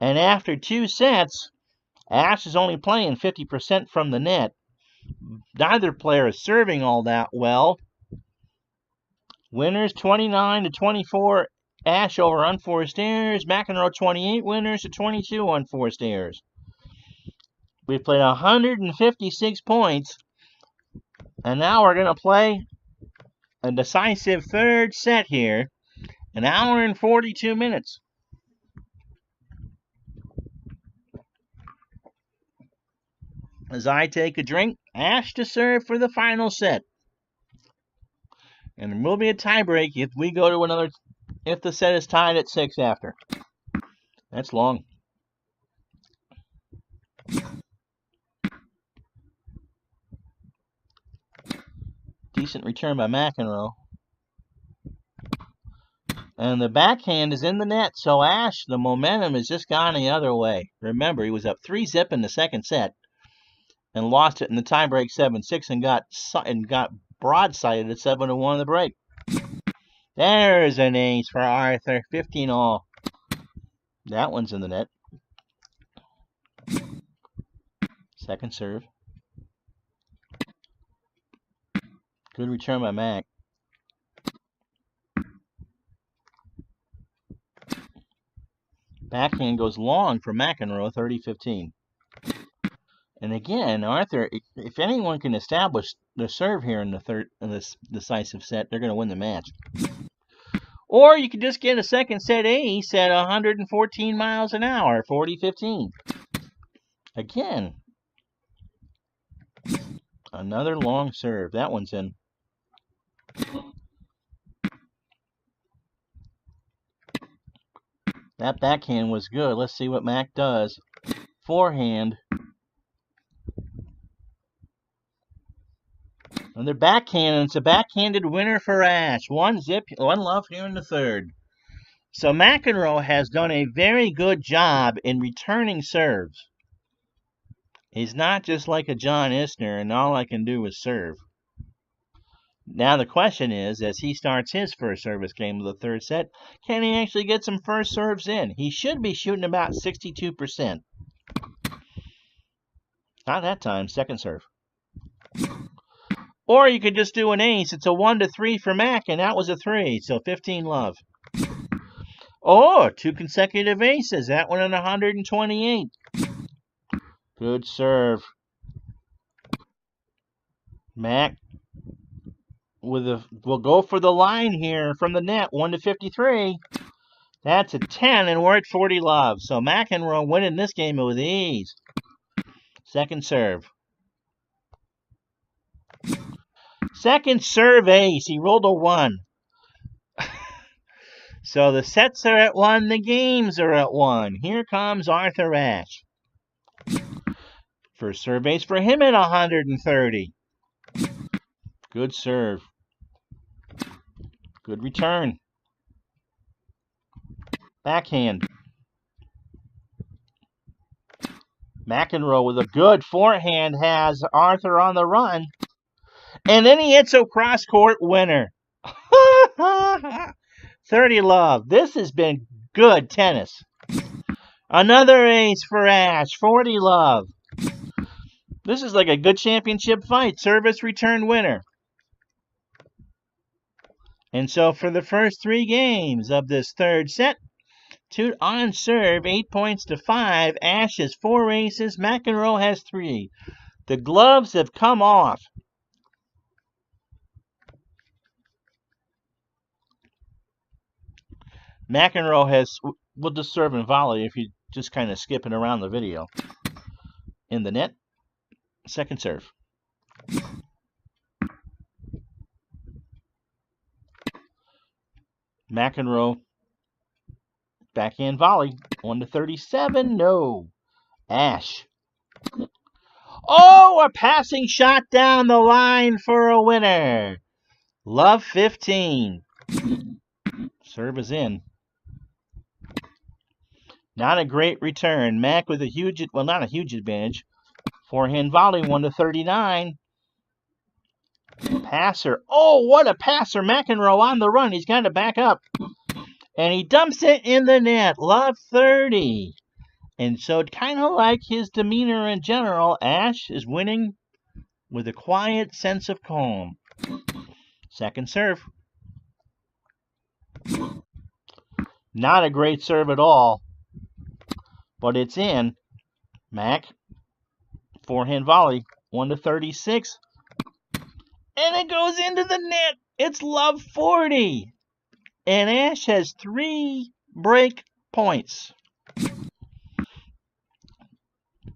And after 2 sets, Ashe is only playing 50% from the net. Neither player is serving all that well. Winners 29-24, Ashe over unforced errors. McEnroe 28 winners to 22 unforced errors. We played 156 points, and now we're going to play a decisive third set here. An hour and 42 minutes. As I take a drink, Ashe to serve for the final set. And there will be a tiebreak if we go to another, if the set is tied at 6 after. That's long. Decent return by McEnroe. And the backhand is in the net, so Ashe, the momentum has just gone the other way. Remember, he was up 3-0 in the second set and lost it in the tiebreak 7-6 and got broadsided at 7-1 in the break. There's an ace for Arthur, 15 all. That one's in the net. Second serve. Good return by Mac. Backhand goes long for McEnroe, 30-15. And again, Arthur, if anyone can establish the serve here in this decisive set, they're going to win the match. Or you could just get a second set ace at 114 miles an hour, 40-15. Again, another long serve. That one's in. That backhand was good. Let's see what Mac does. Forehand. Another backhand, and it's a backhanded winner for Ashe. 1-0, 1-love here in the third. So McEnroe has done a very good job in returning serves. He's not just like a John Isner, and all I can do is serve. Now the question is, as he starts his first service game of the third set, can he actually get some first serves in? He should be shooting about 62%. Not that time, second serve. Or you could just do an ace. It's a 1-3 for Mac, and that was a 3, so 15-love. Oh, 2 consecutive aces. That one at 128. Good serve. Mac we'll go for the line here from the net, 1-53. That's a 10, and we're at 40-love. So McEnroe winning this game with ease. Second serve. Second serve ace. He rolled a 1. So the sets are at 1, the games are at 1. Here comes Arthur Ashe. First serve ace for him at 130. Good serve. Good return. Backhand. McEnroe with a good forehand has Arthur on the run. And then he hits a cross-court winner. 30-love. This has been good tennis. Another ace for Ashe. 40-love. This is like a good championship fight. Service return winner. And so for the first 3 games of this third set, 2 on serve, 8 points to 5. Ashe has 4 aces. McEnroe has 3. The gloves have come off. McEnroe has, we'll just serve and volley if you just kind of skipping around the video. In the net, second serve. McEnroe Backhand volley. 1-37. No. Ashe. Oh, a passing shot down the line for a winner. Love 15. Serve is in. Not a great return. Mac with a huge, well, not a huge advantage. Forehand volley, 1-39. Passer. Oh, what a passer. McEnroe on the run. He's got to back up. And he dumps it in the net. Love 30. And so, kind of like his demeanor in general, Ashe is winning with a quiet sense of calm. Second serve. Not a great serve at all, but it's in. Mac, forehand volley, 1-36. And it goes into the net. It's love 40. And Ashe has 3 break points.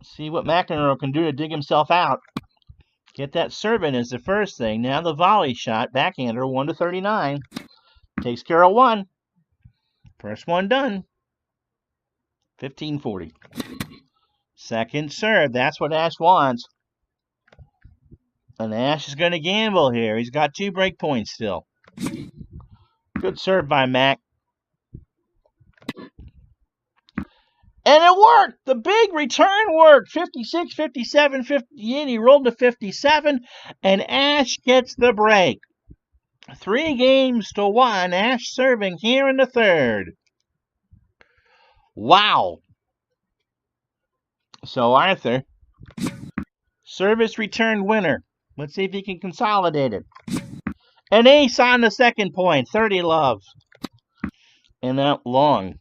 See what McEnroe can do to dig himself out. Get that serve in is the first thing. Now the volley shot, backhander, 1-39. Takes care of one. First one done. 15-40. Second serve. That's what Ashe wants. And Ashe is going to gamble here. He's got 2 break points still. Good serve by Mac. And it worked. The big return worked. 56, 57, 58. He rolled to 57. And Ashe gets the break. 3-1. Ashe serving here in the third. Wow. So Arthur, service return winner. Let's see if he can consolidate it. An ace on the second point. 30 love. And that long.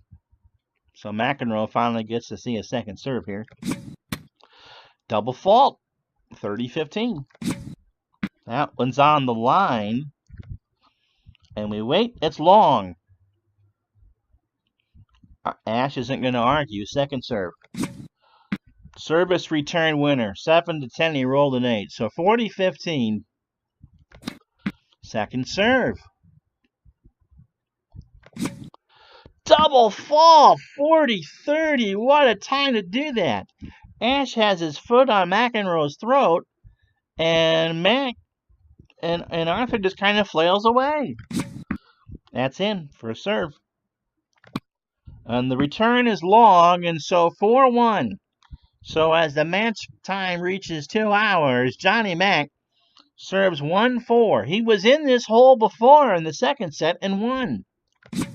So McEnroe finally gets to see a second serve here. Double fault. 30-15. That one's on the line. And we wait. It's long. Ashe isn't going to argue. Second serve. Service return winner. 7-10. He rolled an 8. So 40-15. Second serve. Double fall. 40-30. What a time to do that. Ashe has his foot on McEnroe's throat. And and Arthur just kind of flails away. That's in for a serve. And the return is long, and so 4-1. So as the match time reaches 2 hours, Johnny Mac serves 1-4. He was in this hole before in the second set and won. Of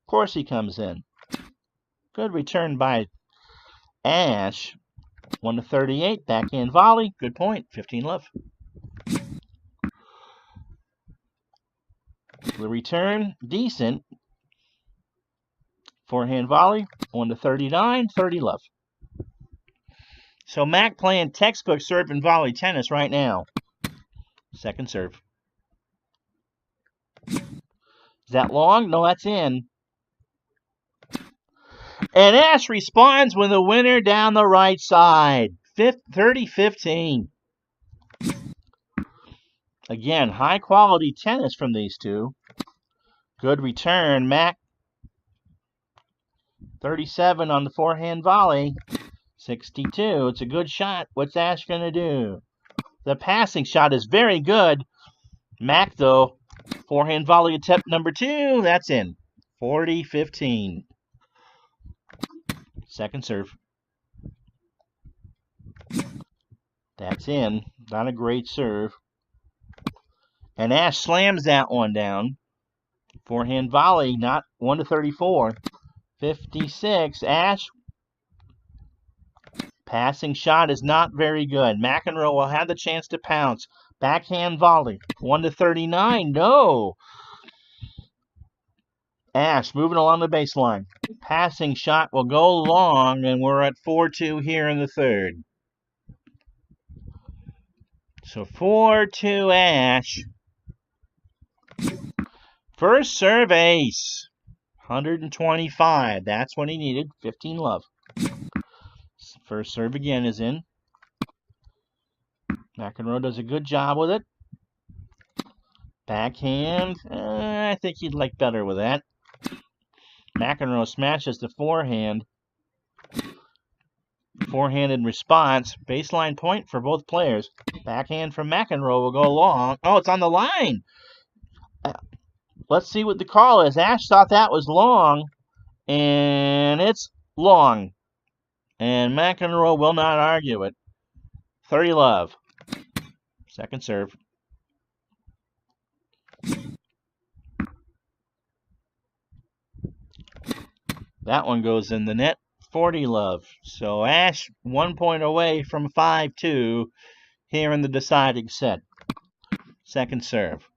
course he comes in. Good return by Ashe. 1-38. Backhand volley. Good point. 15 love. The return, decent. Forehand volley. 1-39. 30 love. So Mac playing textbook serve and volley tennis right now. Second serve. Is that long? No, that's in. And Ashe responds with a winner down the right side. 30-15. Again, high quality tennis from these two. Good return. Mac 37 on the forehand volley. 62. It's a good shot. What's Ashe going to do? The passing shot is very good. Mac, though, forehand volley attempt number 2. That's in. 40-15. Second serve. That's in. Not a great serve. And Ashe slams that one down. Forehand volley, not 1-34. 56. Ashe. Passing shot is not very good. McEnroe will have the chance to pounce. Backhand volley. 1-39. No. Ashe moving along the baseline. Passing shot will go long, and we're at 4-2 here in the third. So 4-2 Ashe. First serve ace. 125. That's what he needed. 15 love. First serve again is in. McEnroe does a good job with it. Backhand. I think he'd like better with that. McEnroe smashes the forehand. Forehand in response. Baseline point for both players. Backhand from McEnroe will go long. Oh, it's on the line. Let's see what the call is. Ashe thought that was long, and it's long. And McEnroe will not argue it. 30 love. Second serve. That one goes in the net. 40 love. So Ashe 1 point away from 5-2 here in the deciding set. Second serve.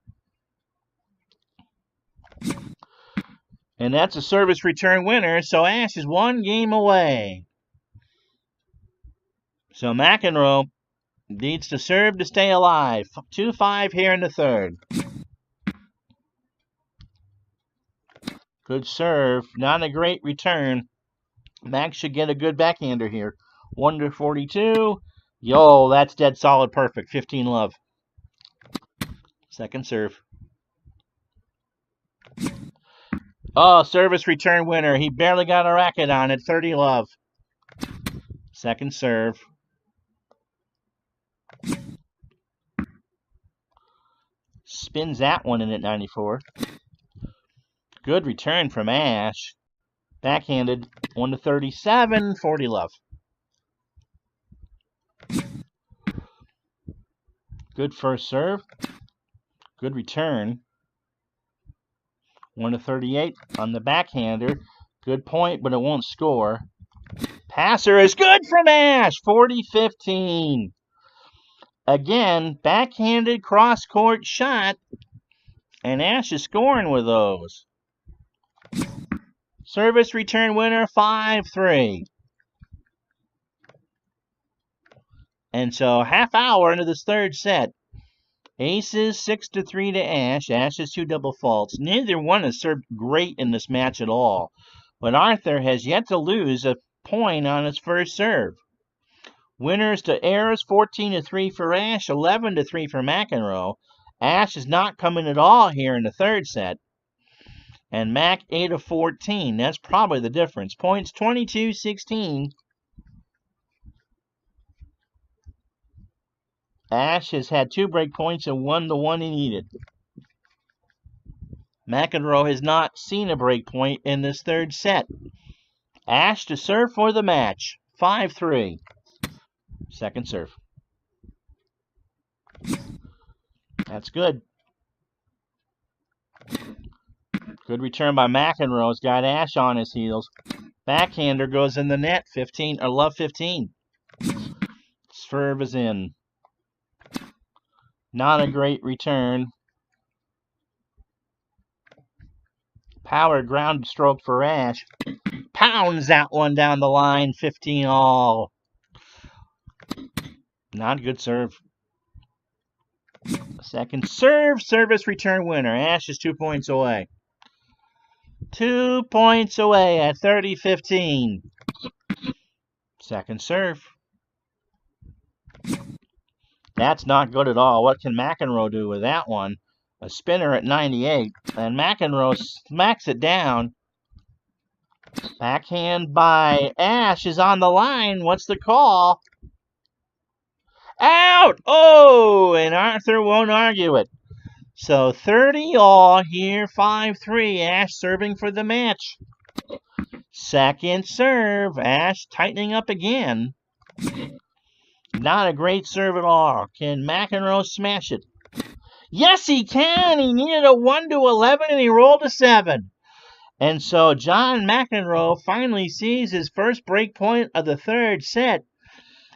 And that's a service return winner, so Ashe is 1 game away. So McEnroe needs to serve to stay alive. 2-5 here in the third. Good serve. Not a great return. Max should get a good backhander here. 1-42. Yo, that's dead solid perfect. 15 love. Second serve. Oh, service return winner. He barely got a racket on it. 30 love. Second serve. Spins that one in at 94. Good return from Ashe. Backhanded. 1-37. 40 love. Good first serve. Good return. 1-38 on the backhander. Good point, but it won't score. Passer is good from Ashe. 40-15. Again, backhanded cross-court shot. And Ashe is scoring with those. Service return winner, 5-3. And so half hour into this third set. Aces 6-3 to Ashe. Ashe's 2 double faults. Neither one has served great in this match at all. But Arthur has yet to lose a point on his first serve. Winners to errors 14-3 for Ashe, 11-3 for McEnroe. Ashe is not coming at all here in the third set. And Mac 8-14. That's probably the difference. Points 22-16. Ashe has had 2 break points and won the one he needed. McEnroe has not seen a break point in this third set. Ashe to serve for the match. 5-3. Second serve. That's good. Good return by McEnroe. He's got Ashe on his heels. Backhander goes in the net. 15 or love 15. Serve is in. Not a great return. Power ground stroke for Ashe. Pounds that one down the line. 15 all. Not a good serve. Second serve. Service return winner. Ashe is 2 points away. 2 points away at 30-15. Second serve. That's not good at all. What can McEnroe do with that one? A spinner at 98. And McEnroe smacks it down. Backhand by Ashe is on the line. What's the call? Out! Oh, and Arthur won't argue it. So 30 all here, 5-3. Ashe serving for the match. Second serve. Ashe tightening up again. Not a great serve at all. Can McEnroe smash it? Yes, he can. He needed a 1-11 and he rolled a 7. And so John McEnroe finally sees his first break point of the third set.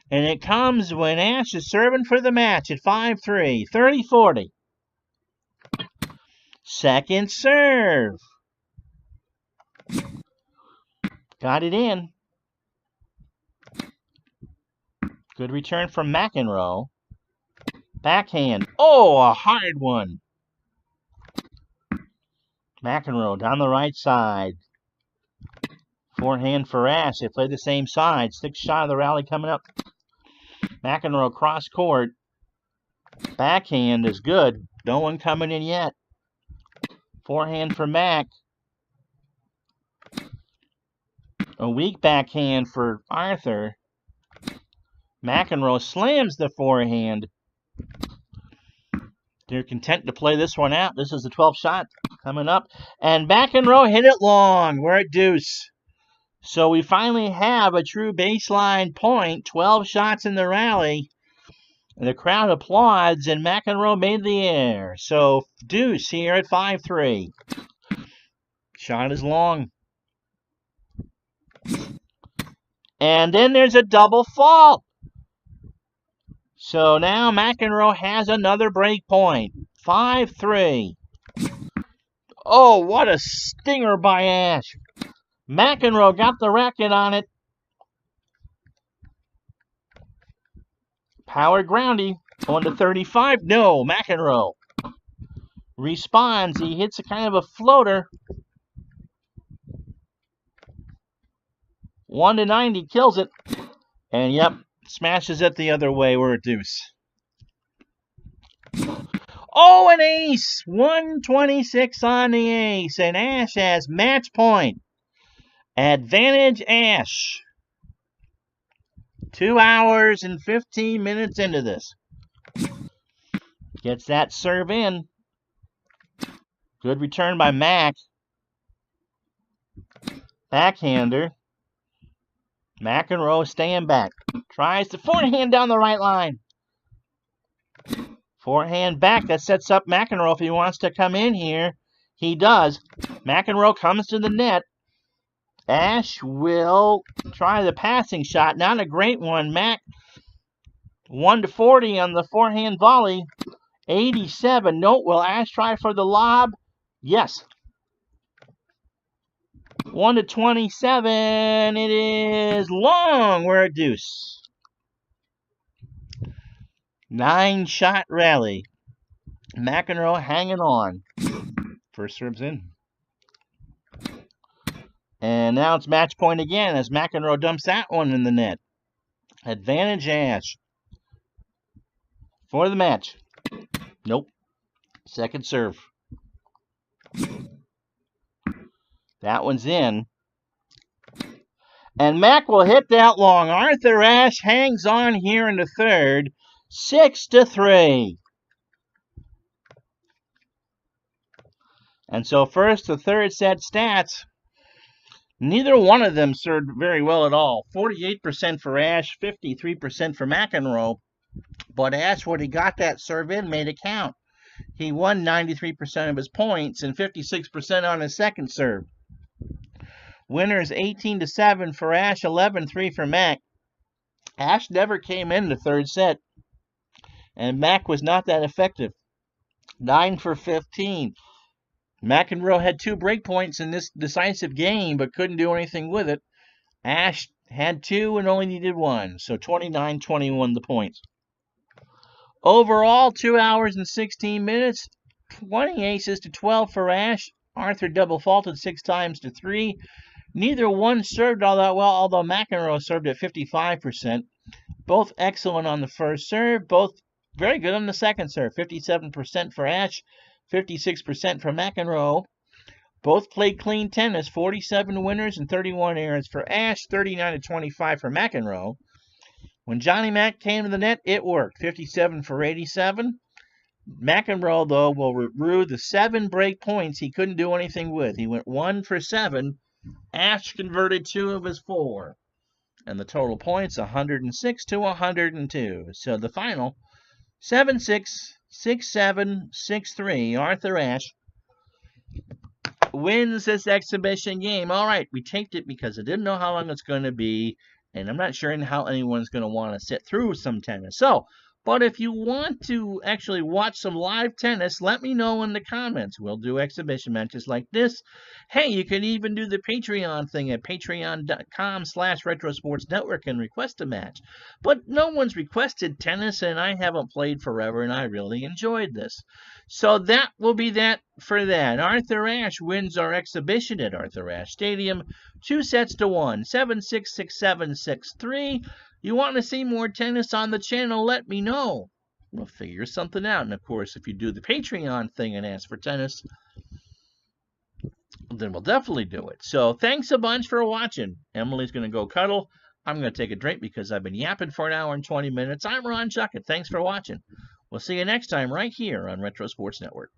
And it comes when Ashe is serving for the match at 5-3. 30-40. Second serve. Got it in. Good return from McEnroe. Backhand. Oh, a hard one. McEnroe down the right side. Forehand for Ashe. They play the same side. 6th shot of the rally coming up. McEnroe cross court. Backhand is good. No one coming in yet. Forehand for Mac. A weak backhand for Arthur. McEnroe slams the forehand. They're content to play this one out. This is the 12th shot coming up. And McEnroe hit it long. We're at deuce. So we finally have a true baseline point. 12 shots in the rally. The crowd applauds, and McEnroe made the air. So deuce here at 5-3. Shot is long. And then there's a double fault. So now McEnroe has another break point. 5-3. Oh, what a stinger by Ashe. McEnroe got the racket on it. Power groundy. On to 35. No, McEnroe responds. He hits a kind of a floater. 1-90. Kills it. And yep, smashes it the other way. We're at deuce. Oh, an ace! 126 on the ace. And Ashe has match point. Advantage Ashe. 2 hours and 15 minutes into this. Gets that serve in. Good return by Mac. Backhander. McEnroe staying back. Tries to forehand down the right line. Forehand back. That sets up McEnroe if he wants to come in here. He does. McEnroe comes to the net. Ashe will try the passing shot. Not a great one. Mac 1-40 on the forehand volley. 87. Note, will Ashe try for the lob? Yes. 1-27. It is long. We're at deuce. 9-shot rally. McEnroe hanging on. First serve's in. And now it's match point again as McEnroe dumps that one in the net. Advantage Ashe. For the match. Nope. Second serve. That one's in. And Mac will hit that long. Arthur Ashe hangs on here in the third. 6-3. And so first to third set stats. Neither one of them served very well at all. 48% for Ashe, 53% for McEnroe. But Ashe, when he got that serve in, made it count. He won 93% of his points and 56% on his second serve. Winners 18-7 for Ashe, 11-3 for Mac. Ashe never came in the third set. And Mac was not that effective. 9 for 15. McEnroe had 2 break points in this decisive game, but couldn't do anything with it. Ashe had 2 and only needed 1, so 29-21 the points. Overall, 2 hours and 16 minutes, 20 aces to 12 for Ashe. Arthur double faulted 6 times to 3. Neither one served all that well, although McEnroe served at 55%. Both excellent on the first serve, both very good on the second serve. 57% for Ashe, 56% for McEnroe. Both played clean tennis, 47 winners and 31 errors for Ashe, 39-25 for McEnroe. When Johnny Mac came to the net, it worked, 57 for 87. McEnroe, though, will rue the 7 break points he couldn't do anything with. He went 1 for 7. Ashe converted 2 of his 4. And the total points, 106-102. So the final, 7-6, 6-7, 6-3. Arthur Ashe wins this exhibition game. All right, we taped it because I didn't know how long it's going to be, and I'm not sure how anyone's going to want to sit through some tennis. So, but if you want to actually watch some live tennis, let me know in the comments. We'll do exhibition matches like this. Hey, you can even do the Patreon thing at patreon.com/retrosportsnetwork and request a match. But no one's requested tennis, and I haven't played forever, and I really enjoyed this. So that will be that for that. Arthur Ashe wins our exhibition at Arthur Ashe Stadium, 2-1, 7-6, 6-7, 6-3. You want to see more tennis on the channel, let me know. We'll figure something out. And, of course, if you do the Patreon thing and ask for tennis, then we'll definitely do it. So thanks a bunch for watching. Emily's going to go cuddle. I'm going to take a drink because I've been yapping for an hour and 20 minutes. I'm Ron Chuckett. Thanks for watching. We'll see you next time right here on Retro Sports Network.